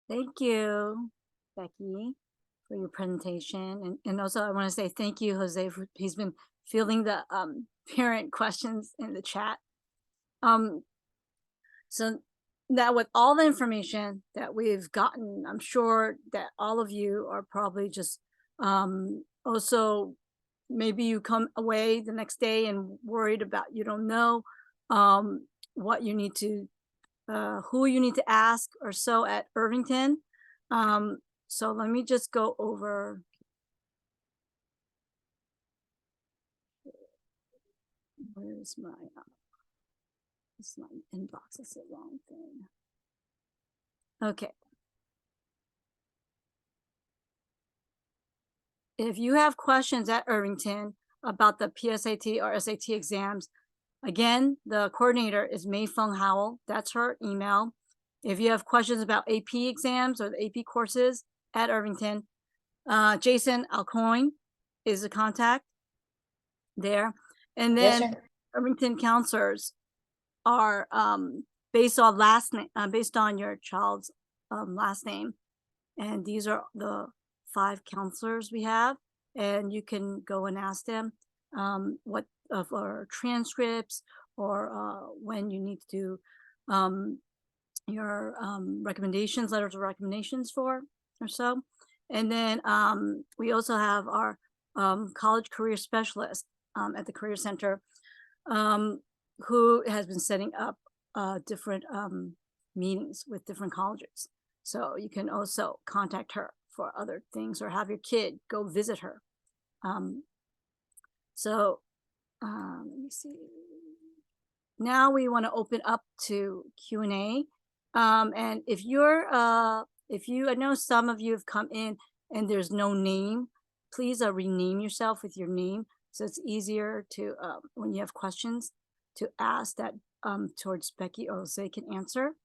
Thank you, Becky, for your presentation. And also I want to say thank you, Jose, for he's been fielding the parent questions in the chat. So now with all the information that we've gotten, I'm sure that all of you are probably just also maybe you come away the next day and worried about, you don't know what you need to, who you need to ask or so at Irvington. So let me just go over. Where's my it's my inbox, it's the wrong thing. Okay. If you have questions at Irvington about the PSAT or SAT exams, again, the coordinator is Mei Feng Howell. That's her email. If you have questions about AP exams or the AP courses at Irvington, Jason Alcoin is the contact there. And then Yes, Irvington counselors are based on last name, based on your child's last name, and these are the 5 counselors we have, and you can go and ask them what of our transcripts or when you need to your recommendations, letters of recommendations for or so. And then we also have our college career specialist at the Career Center who has been setting up different meetings with different colleges. So you can also contact her for other things or have your kid go visit her. Let me see. Now we want to open up to Q&A. And if I know some of you have come in and there's no name, please rename yourself with your name. So it's easier to, when you have questions, to ask that towards Becky or Jose can answer.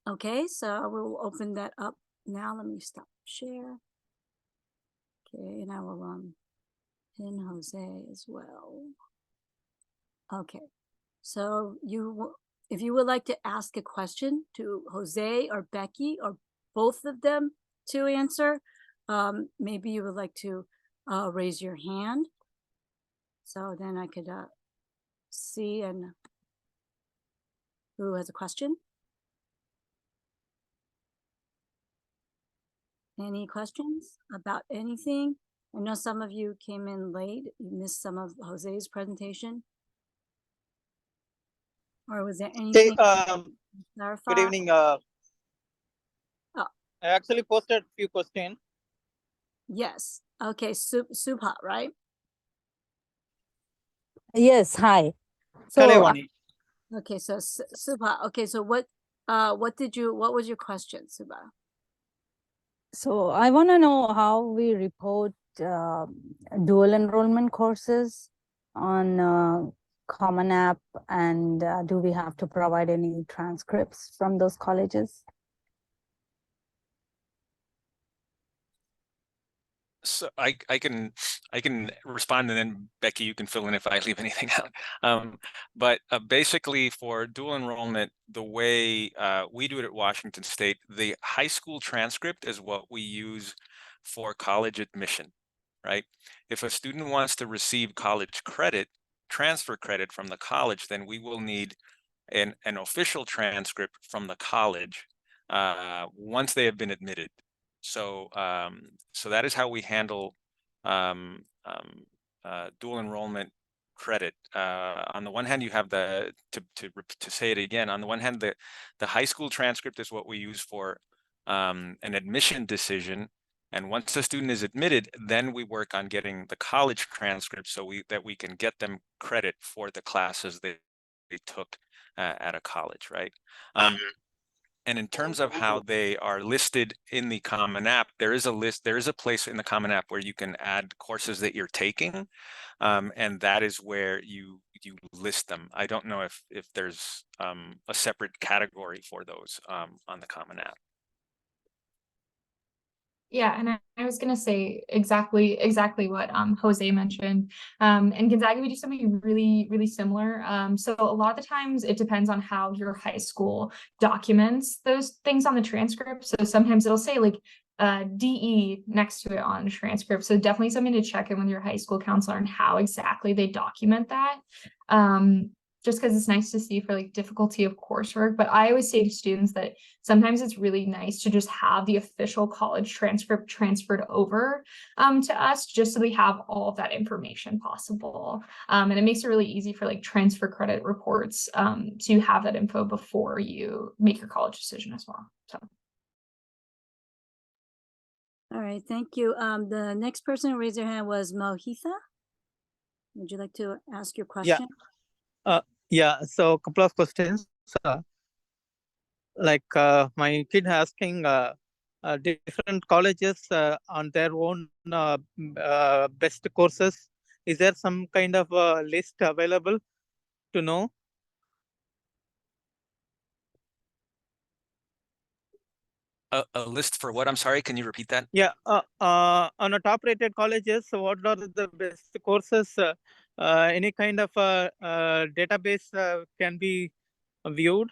Okay, so we'll open that up now. Let me stop share. Okay, and I will pin Jose as well. Okay, so if you would like to ask a question to Jose or Becky or both of them to answer, maybe you would like to raise your hand. So then I could see and who has a question. Any questions about anything? I know some of you came in late. You missed some of Jose's presentation. Or was there anything clarify? Good evening. Oh. I actually posted a few questions. Yes. Okay, Subha, right? Yes, hi. Hello, So, Vani. Okay, so Subha. Okay, so what was your question, Subha? so I want to know how we report dual enrollment courses on Common App, and do we have to provide any transcripts from those colleges? So I can respond, and then Becky, you can fill in if I leave anything out. But basically, for dual enrollment, the way we do it at Washington State, the high school transcript is what we use for college admission, right? If a student wants to receive college credit, transfer credit from the college, then we will need an official transcript from the college once they have been admitted. So so that is how we handle dual enrollment credit. On the one hand, you have to say it again. On the one hand, the high school transcript is what we use for an admission decision. And once the student is admitted, then we work on getting the college transcript so that we can get them credit for the classes they took at a college, right? And in terms of how they are listed in the Common App, there is a place in the Common App where you can add courses that you're taking, and that is where you list them. I don't know if there's a separate category for those on the Common App. Yeah, and I was gonna say exactly what Jose mentioned. In Gonzaga, we do something really similar. So a lot of the times it depends on how your high school documents those things on the transcript. So sometimes it'll say like DE next to it on the transcript. So definitely something to check in with your high school counselor and how exactly they document that. Just because it's nice to see for like difficulty of coursework. But I always say to students that sometimes it's really nice to just have the official college transcript transferred over to us, just so we have all of that information possible. And it makes it really easy for like transfer credit reports to have that info before you make your college decision as well. So. All right, thank you. The next person who raised their hand was Mohitha. Would you like to ask your question? Yeah, so a couple of questions. Like my kid asking different colleges on their own best courses. Is there some kind of list available to know? A list for what? I'm sorry, can you repeat that? Yeah, on a top-rated colleges, so what are the best courses? Any kind of database can be viewed?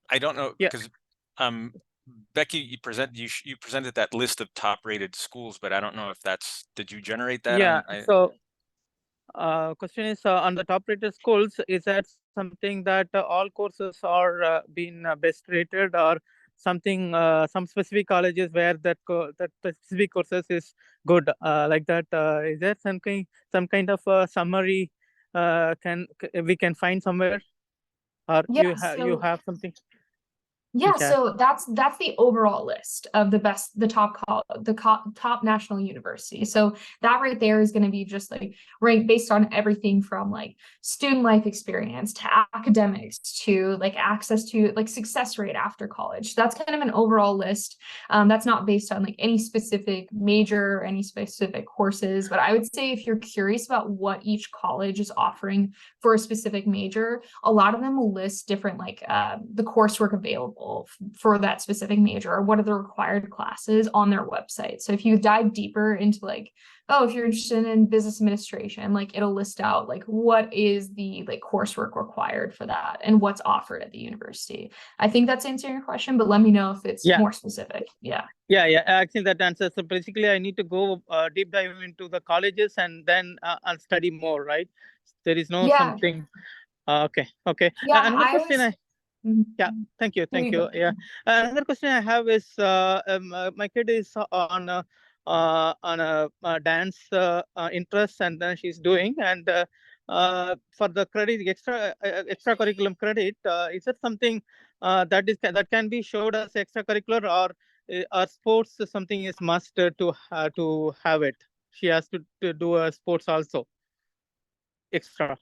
I don't know, Yeah. because Becky, you presented that list of top rated schools, but I don't know if did you generate that Yeah. on? So question is on the top rated schools, is that something that all courses are being best rated, or something some specific colleges where that specific courses is good, like that? Is there some kind of summary we can find somewhere, or Yeah, you so have something you can yeah, share? so that's the overall list of top national universities. So that right there is going to be just like ranked based on everything from like student life experience to academics to like access to like success rate after college. So that's kind of an overall list. That's not based on like any specific major or any specific courses, but I would say if you're curious about what each college is offering for a specific major, a lot of them will list different like the coursework available for that specific major, or what are the required classes on their website. So if you dive deeper into like, oh, if you're interested in business administration, like it'll list out like what is the like coursework required for that and what's offered at the university. I think that's answering your question, but let me know if it's Yeah. more specific. Yeah. Yeah, I think that answers. So basically, I need to go deep dive into the colleges, and then I'll study more, right? There is no Yeah. something. Okay. Yeah. Another question yeah, thank you. There you go. Yeah, another question I have is my kid is on a dance interest, and then she's doing, and for the credit extracurriculum credit, is it something that can be showed as extracurricular, or sports is something is must to have it? She has to do a sports also extra.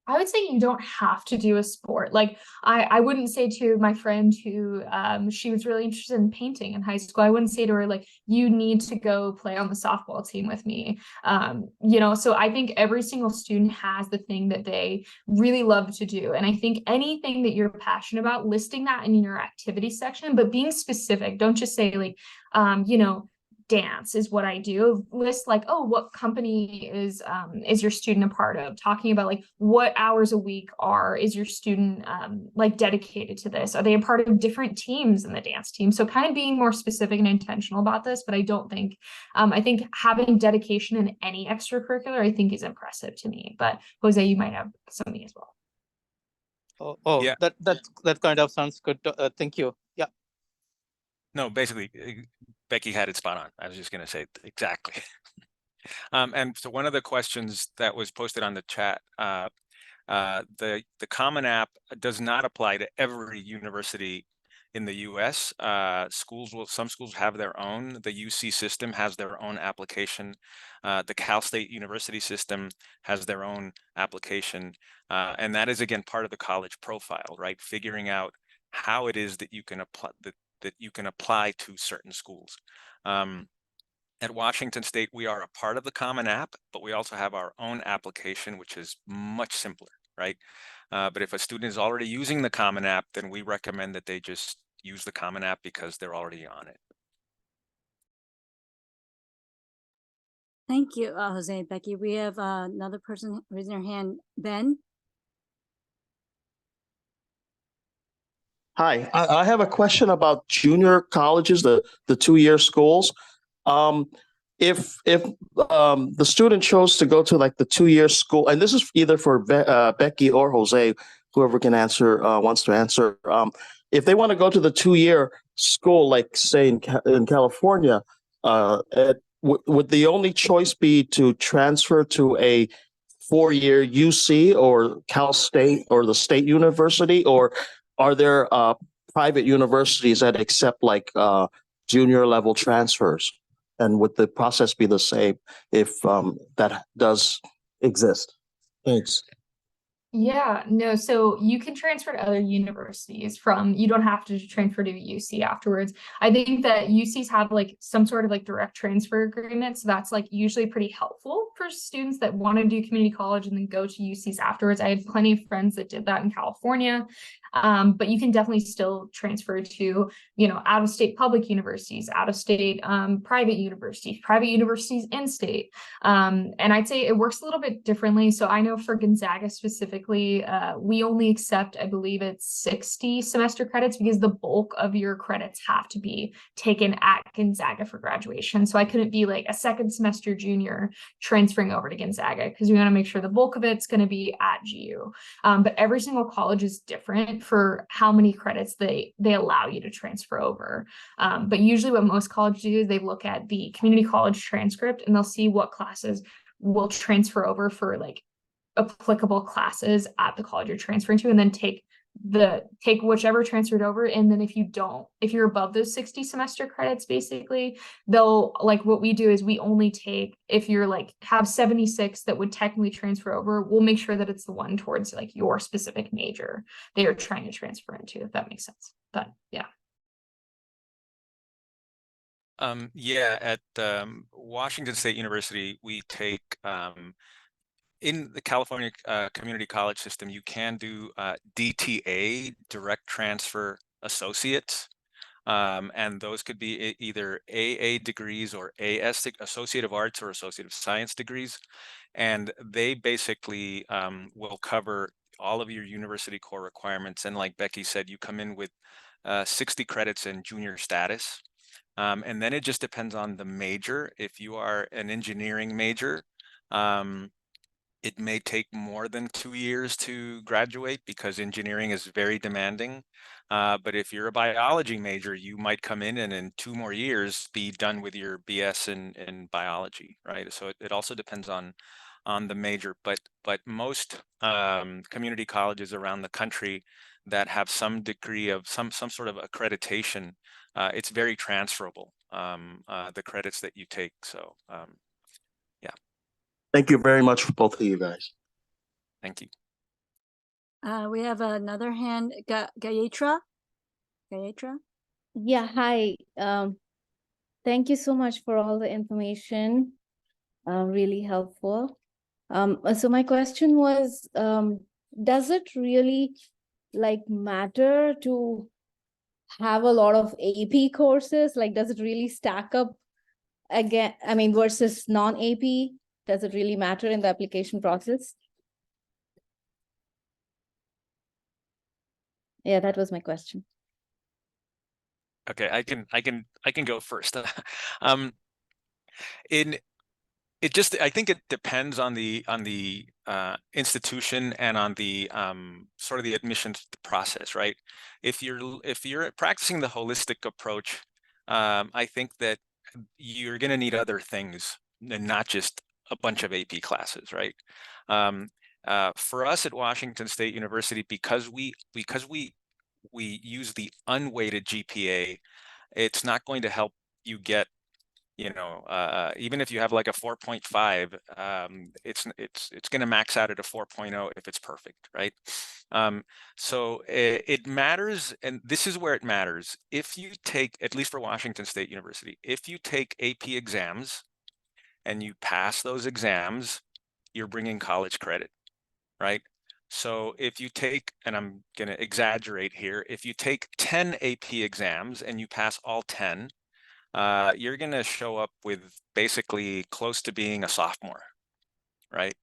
I would say you don't have to do a sport. Like I wouldn't say to my friend who she was really interested in painting in high school, I wouldn't say to her like, you need to go play on the softball team with me. You know, so I think every single student has the thing that they really love to do. And I think anything that you're passionate about, listing that in your activity section, but being specific, don't just say like, you know, dance is what I do. List like, oh, what company is your student a part of? Talking about like what hours a week is your student like dedicated to this? Are they a part of different teams in the dance team? So kind of being more specific and intentional about this. But I don't think I think having dedication in any extracurricular I think is impressive to me. But Jose, you might have something as well. Yeah. That kind of sounds good. Thank you. Yeah. No, basically, Becky had it spot on. I was just going to say exactly. And so one of the questions that was posted on the chat, the Common App does not apply to every university in the U.S. Some schools have their own. The UC system has their own application. The Cal State University system has their own application, and that is again part of the college profile, right? Figuring out how it is that you can apply that you can apply to certain schools. At Washington State, we are a part of the Common App, but we also have our own application, which is much simpler, right? But if a student is already using the Common App, then we recommend that they just use the Common App because they're already on it. Thank you, Jose and Becky. We have another person raising their hand, Ben. Hi, I have a question about junior colleges, the 2-year schools. If the student chose to go to like the 2-year school, and this is either for Becky or Jose, whoever can answer wants to answer. If they want to go to the 2-year school, like say in California, would the only choice be to transfer to a 4-year UC or Cal State or the State University, or are there private universities that accept like junior level transfers? And would the process be the same if that does exist? Thanks. Yeah, no, so you can transfer to other universities you don't have to transfer to UC afterwards. I think that UCs have like some sort of like direct transfer agreement. So that's like usually pretty helpful for students that want to do community college and then go to UCs afterwards. I had plenty of friends that did that in California, But you can definitely still transfer to, you know, out-of-state public universities, out-of-state private universities in-state. And I'd say it works a little bit differently. So I know for Gonzaga specifically, we only accept, I believe it's 60 semester credits because the bulk of your credits have to be taken at Gonzaga for graduation. So I couldn't be like a second semester junior transferring over to Gonzaga because we want to make sure the bulk of it's going to be at GU. But every single college is different for how many credits they allow you to transfer over. But usually what most colleges do is they look at the community college transcript and they'll see what classes will transfer over for like applicable classes at the college you're transferring to, and then take whichever transferred over. And then if you're above those 60 semester credits, basically they'll, like, what we do is we only take, if you're like have 76 that would technically transfer over, we'll make sure that it's the one towards like your specific major they are trying to transfer into, if that makes sense. But yeah. Yeah, at Washington State University, we take in the California community college system, you can do DTA, direct transfer associates, and those could be either AA degrees or AS, Associate of Arts or Associate of Science degrees, and they basically will cover all of your university core requirements. And like Becky said, you come in with 60 credits in junior status, and then it just depends on the major. If you are an engineering major, it may take more than 2 years to graduate because engineering is very demanding. But if you're a biology major, you might come in and in 2 more years be done with your BS in biology, right? So it also depends on the major. But most community colleges around the country that have some degree of some sort of accreditation, it's very transferable, the credits that you take. So yeah. Thank you very much for both of you guys. Thank you. We have another hand, Gayatra. Yeah, hi. Thank you so much for all the information. Really helpful. So my question was, does it really like matter to have a lot of AP courses? Like, does it really stack up again? I mean, versus non-AP? Does it really matter in the application process? Yeah, that was my question. Okay, I can go first. I think it depends on the institution and on the sort of the admissions process, right? If you're practicing the holistic approach, I think that you're going to need other things and not just a bunch of AP classes, right? For us at Washington State University, because we use the unweighted GPA, it's not going to help you get, you know, even if you have like a 4.5, it's going to max out at a 4.0 if it's perfect, right? So it matters, and this is where it matters. If you take, at least for Washington State University, if you take AP exams and you pass those exams, you're bringing college credit, right? So if you take, and I'm going to exaggerate here, if you take 10 AP exams and you pass all 10, you're going to show up with basically close to being a sophomore, right?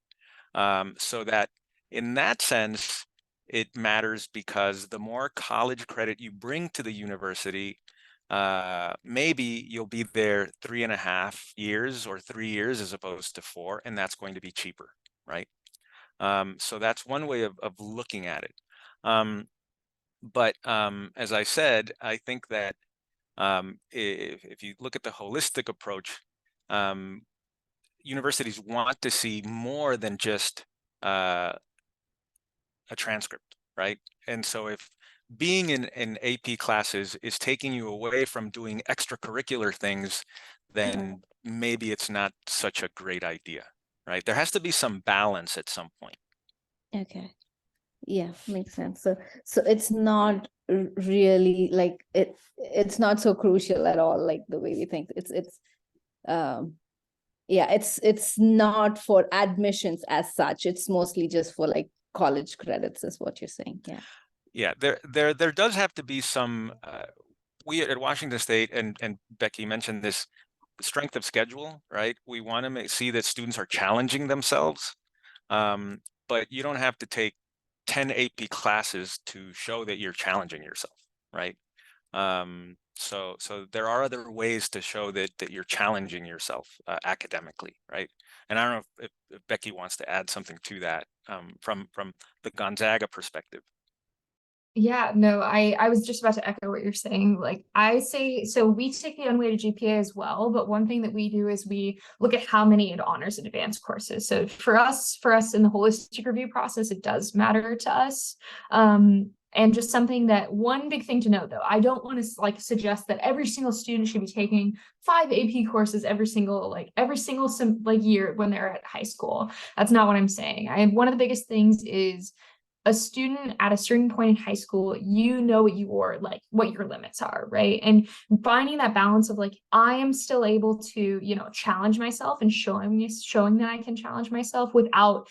So that in that sense, it matters because the more college credit you bring to the university, maybe you'll be there 3.5 years or 3 years as opposed to 4, and that's going to be cheaper, right? So that's one way of looking at it. But as I said, I think that if you look at the holistic approach, universities want to see more than just a transcript, right? And so if being in AP classes is taking you away from doing extracurricular things, then maybe it's not such a great idea, right? There has to be some balance at some point. Okay. Yeah, makes sense. So it's not really like it's not so crucial at all, like the way we think. It's not for admissions as such. It's mostly just for like college credits is what you're saying. Yeah. Yeah, there does have to be some, we at Washington State, and Becky mentioned this, strength of schedule, right? We want to see that students are challenging themselves, but you don't have to take 10 AP classes to show that you're challenging yourself, right? So there are other ways to show that you're challenging yourself academically, right? And I don't know if Becky wants to add something to that from the Gonzaga perspective. Yeah, no, I was just about to echo what you're saying. Like I say, so we take the unweighted GPA as well, but one thing that we do is we look at how many honors and advanced courses. So for us in the holistic review process, it does matter to us. And just something that one big thing to note though, I don't want to like suggest that every single student should be taking 5 AP courses every single year when they're at high school. That's not what I'm saying. One of the biggest things is a student at a certain point in high school, you know what what your limits are, right? And finding that balance of like, I am still able to, challenge myself and showing that I can challenge myself without,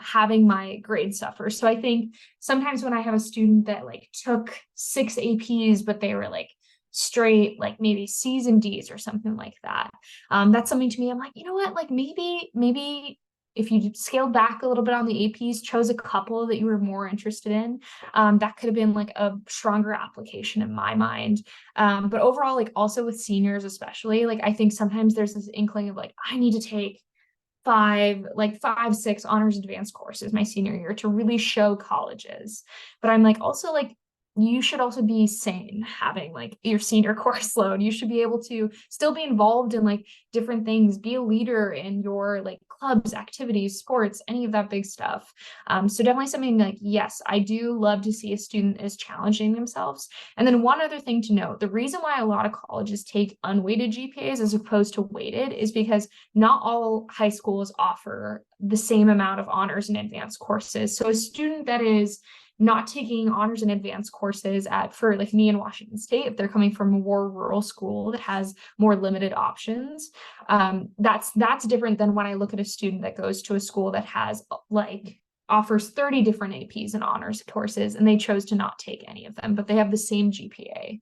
having my grades suffer. So I think sometimes when I have a student that like took 6 APs, but they were like straight, like maybe C's and D's or something like that. That's something to me. I'm like, you know what, like maybe if you scaled back a little bit on the APs, chose a couple that you were more interested in, that could have been like a stronger application in my mind. But overall, like also with seniors, especially, like I think sometimes there's this inkling of like, I need to take 5, 6 honors advanced courses my senior year to really show colleges. But I'm like, also like, you should also be sane having like your senior course load. You should be able to still be involved in like different things, be a leader in your like clubs, activities, sports, any of that big stuff. So definitely something like, yes, I do love to see a student is challenging themselves. And then one other thing to note, the reason why a lot of colleges take unweighted GPAs as opposed to weighted is because not all high schools offer the same amount of honors and advanced courses. So a student that is not taking honors and advanced courses for like me in Washington State, if they're coming from a more rural school that has more limited options, that's different than when I look at a student that goes to a school that has like offers 30 different APs and honors courses, and they chose to not take any of them, but they have the same GPA.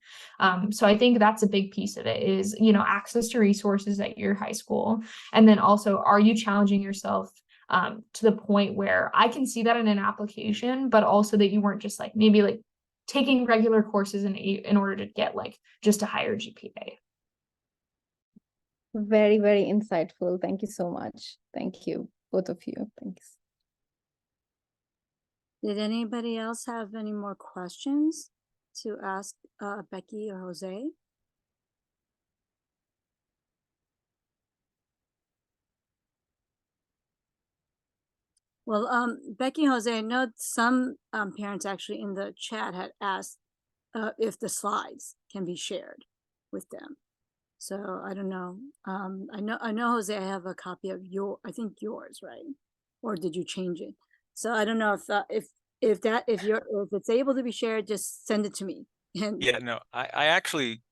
So I think that's a big piece of it is, access to resources at your high school. And then also, are you challenging yourself to the point where I can see that in an application, but also that you weren't just like maybe like taking regular courses in order to get like just a higher GPA. Very, very insightful. Thank you so much. Thank you, both of you. Thanks. Did anybody else have any more questions to ask Becky or Jose? Well, Becky and Jose, I know some parents actually in the chat had asked if the slides can be shared with them. So I don't know. I know Jose, I have a copy of yours, right? Or did you change it? So I don't know if it's able to be shared, just send it to me. And Yeah, no, I actually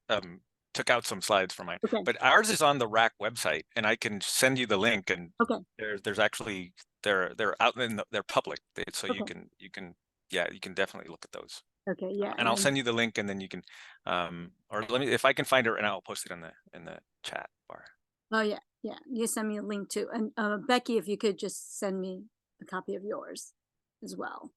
took out some slides for mine, okay. but ours is on the RAC website, and I can send you the link. And Okay. there's actually they're out in they're public, so Okay. you can definitely look at those. Okay, yeah. And I'll send you the link, and then you can or let me, if I can find it, and I'll post it in the chat bar. Oh yeah, you send me a link too. And Becky, if you could just send me a copy of yours as well.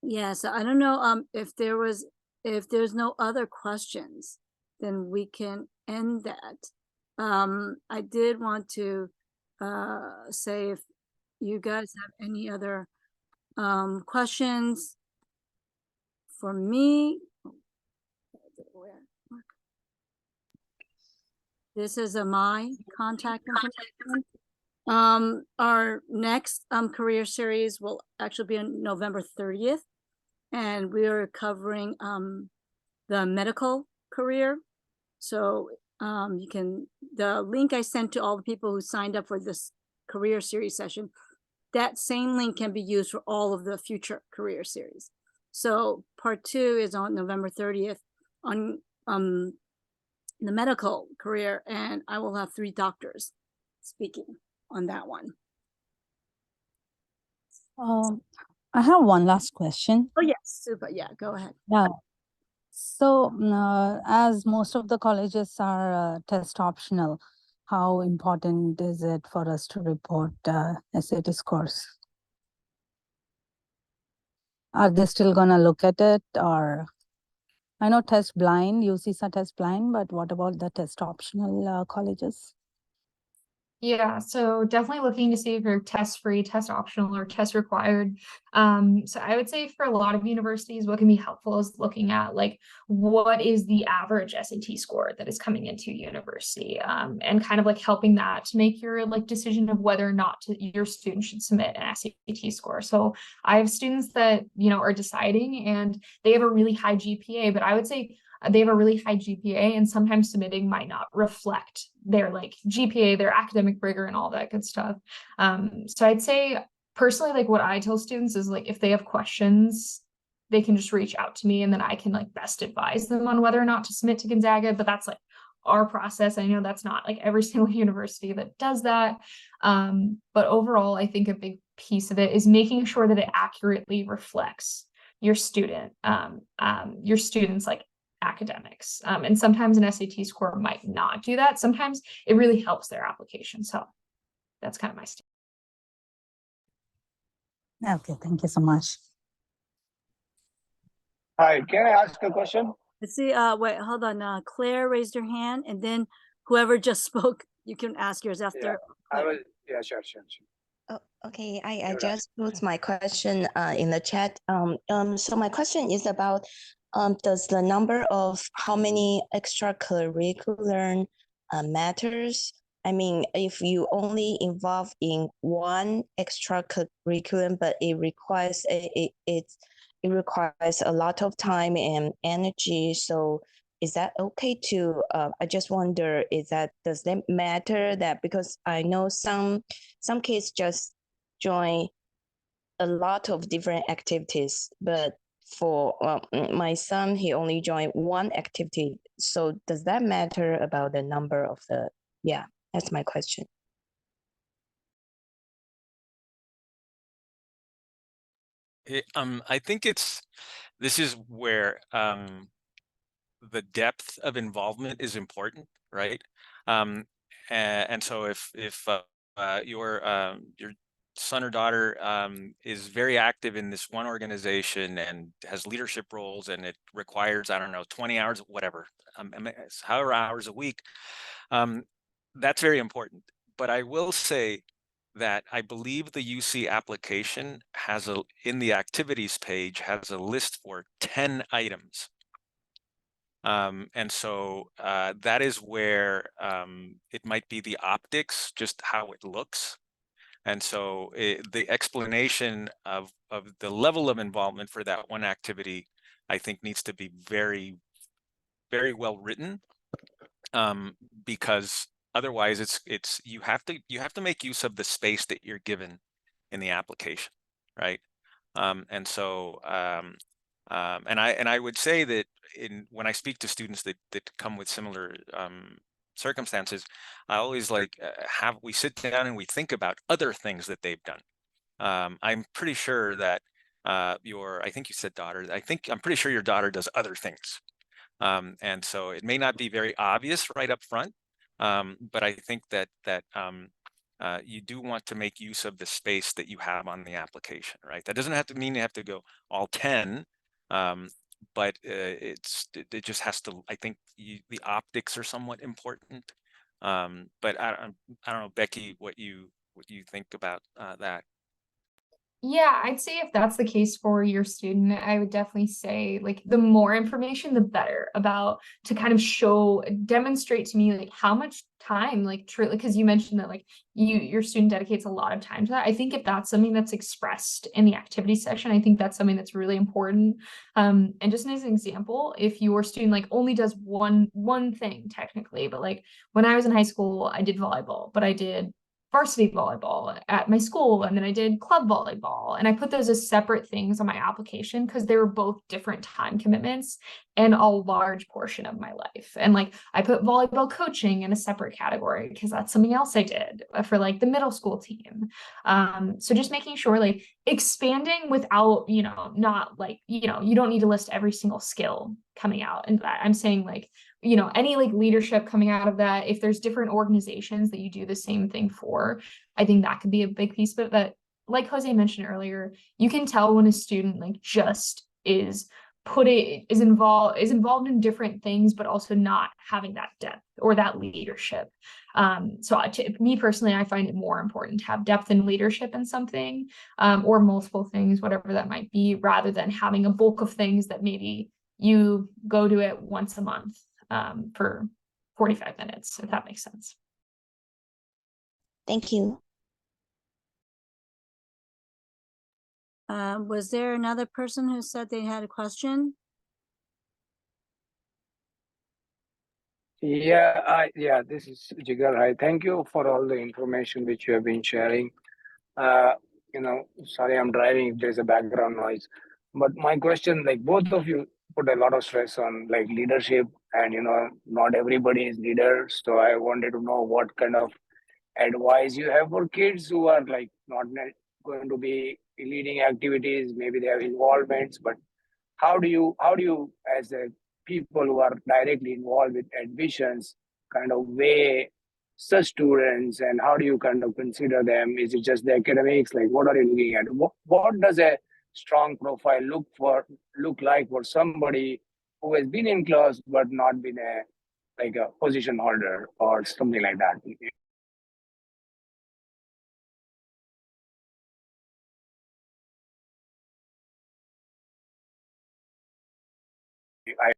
Yeah, so I don't know if there's no other questions, then we can end that. I did want to say if you guys have any other questions for me. This is my contact information. Our next career series will actually be on November 30th, and we are covering the medical career. So the link I sent to all the people who signed up for this career series session, that same link can be used for all of the future career series. So part 2 is on November 30th on the medical career, and I will have 3 doctors speaking on that one. I have one last question. Oh, yes, super. Yeah, go ahead. Yeah. So, as most of the colleges are test optional, how important is it for us to report SAT scores? Are they still gonna look at it, or I know test blind, UCs are test blind, but what about the test optional colleges? Yeah, so definitely looking to see if you're test free, test optional, or test required. So I would say for a lot of universities, what can be helpful is looking at like what is the average SAT score that is coming into university, and kind of like helping that to make your like decision of whether or not your student should submit an SAT score. So I have students that are deciding, and they have a really high GPA, but I would say they have a really high GPA, and sometimes submitting might not reflect their like GPA, their academic rigor, and all that good stuff. So I'd say personally, like what I tell students is like if they have questions, they can just reach out to me, and then I can like best advise them on whether or not to submit to Gonzaga. But that's like our process. I know that's not like every single university that does that. But overall, I think a big piece of it is making sure that it accurately reflects your student's like academics. And sometimes an SAT score might not do that. Sometimes it really helps their application. So that's kind of my stance. Okay, thank you so much. Hi, can I ask a question? Let's see, wait, hold on. Claire raised her hand, and then whoever just spoke, you can ask yours after. Yeah, sure. Oh, okay, I You're just put my question in the chat. So my question is about does the number of how many extracurricular matters? I mean, if you only involve in one extracurriculum, but it requires it requires a lot of time and energy. So is that okay to? I just wonder, does that matter? That because I know some kids just join a lot of different activities, but for my son, he only joined one activity. So does that matter about the number of the? Yeah, that's my question. I think this is where the depth of involvement is important, right? And so if your son or daughter is very active in this one organization and has leadership roles, and it requires, I don't know, 20 hours, whatever, however hours a week, that's very important. But I will say that I believe the UC application has in the activities page has a list for 10 items. And so that is where it might be the optics, just how it looks. And so the explanation of the level of involvement for that one activity, I think, needs to be very, very well written, because otherwise it's you have to make use of the space that you're given in the application, right? And so and I would say that when I speak to students that come with similar circumstances, I always like we sit down and we think about other things that they've done. I'm pretty sure that I think you said daughter. I'm pretty sure your daughter does other things. And so it may not be very obvious right up front, but I think that you do want to make use of the space that you have on the application, right? That doesn't have to mean you have to go all 10, but it just has to. I think the optics are somewhat important. But I don't know, Becky, what you think about that? Yeah, I'd say if that's the case for your student, I would definitely say like the more information, the better about to kind of demonstrate to me like how much time, like truly, because you mentioned that like your student dedicates a lot of time to that. I think if that's something that's expressed in the activity section, I think that's something that's really important. And just as an example, if your student like only does one thing technically, but like when I was in high school, I did volleyball, but I did varsity volleyball at my school, and then I did club volleyball, and I put those as separate things on my application because they were both different time commitments and a large portion of my life. And like I put volleyball coaching in a separate category because that's something else I did for like the middle school team. So just making sure like expanding without, not like, you don't need to list every single skill coming out. And I'm saying like, any like leadership coming out of that, if there's different organizations that you do the same thing for, I think that could be a big piece. But that, like Jose mentioned earlier, you can tell when a student like just is involved in different things, but also not having that depth or that leadership. So to me personally, I find it more important to have depth and leadership in something, or multiple things, whatever that might be, rather than having a bulk of things that maybe you go to it once a month for 45 minutes, if that makes sense. Thank you. Was there another person who said they had a question? Yeah, this is Jigar. Hi, thank you for all the information which you have been sharing. Sorry, I'm driving if there's a background noise. But my question, like both of you put a lot of stress on like leadership and, not everybody is leader. So I wanted to know what kind of advice you have for kids who are like not going to be leading activities, maybe they have involvements, but how do you as a people who are directly involved with admissions kind of weigh such students, and how do you kind of consider them? Is it just the academics? Like what are you looking at? What does a strong profile look like for somebody who has been in class but not been a position holder or something like that?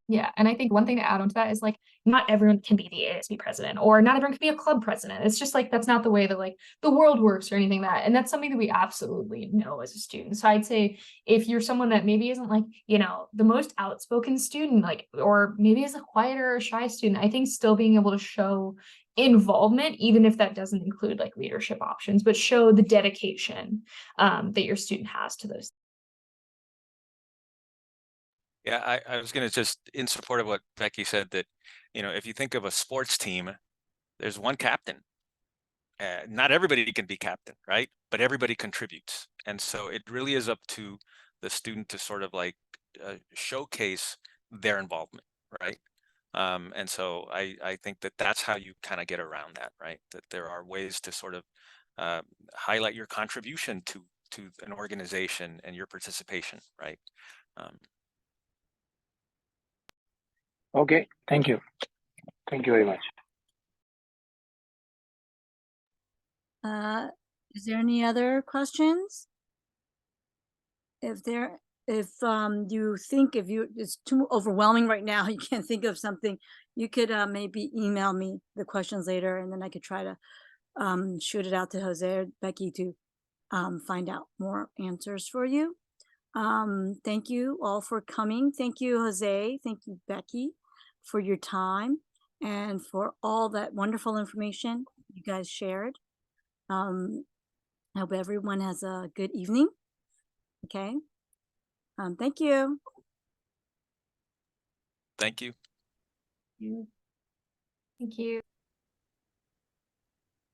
Yeah, and I think one thing to add on to that is like not everyone can be the ASB president, or not everyone can be a club president. It's just like that's not the way that like the world works or anything like that. And that's something that we absolutely know as a student. So I'd say if you're someone that maybe isn't like, the most outspoken student, like, or maybe is a quieter or shy student, I think still being able to show involvement, even if that doesn't include like leadership options, but show the dedication that your student has to those. Yeah, I was going to just in support of what Becky said that, if you think of a sports team, there's one captain. Not everybody can be captain, right? But everybody contributes. And so it really is up to the student to sort of like showcase their involvement, right? And so I think that that's how you kind of get around that, right? That there are ways to sort of highlight your contribution to an organization and your participation, right? Okay, thank you. Thank you very much. Is there any other questions? If you think it's too overwhelming right now, you can't think of something, you could maybe email me the questions later, and then I could try to shoot it out to Jose or Becky to find out more answers for you. Thank you all for coming. Thank you, Jose. Thank you, Becky, for your time and for all that wonderful information you guys shared. I hope everyone has a good evening. Okay. Thank you. Thank you. Thank you.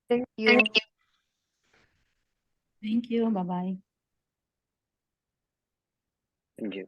Thank you. Thank you. Bye-bye. Thank you.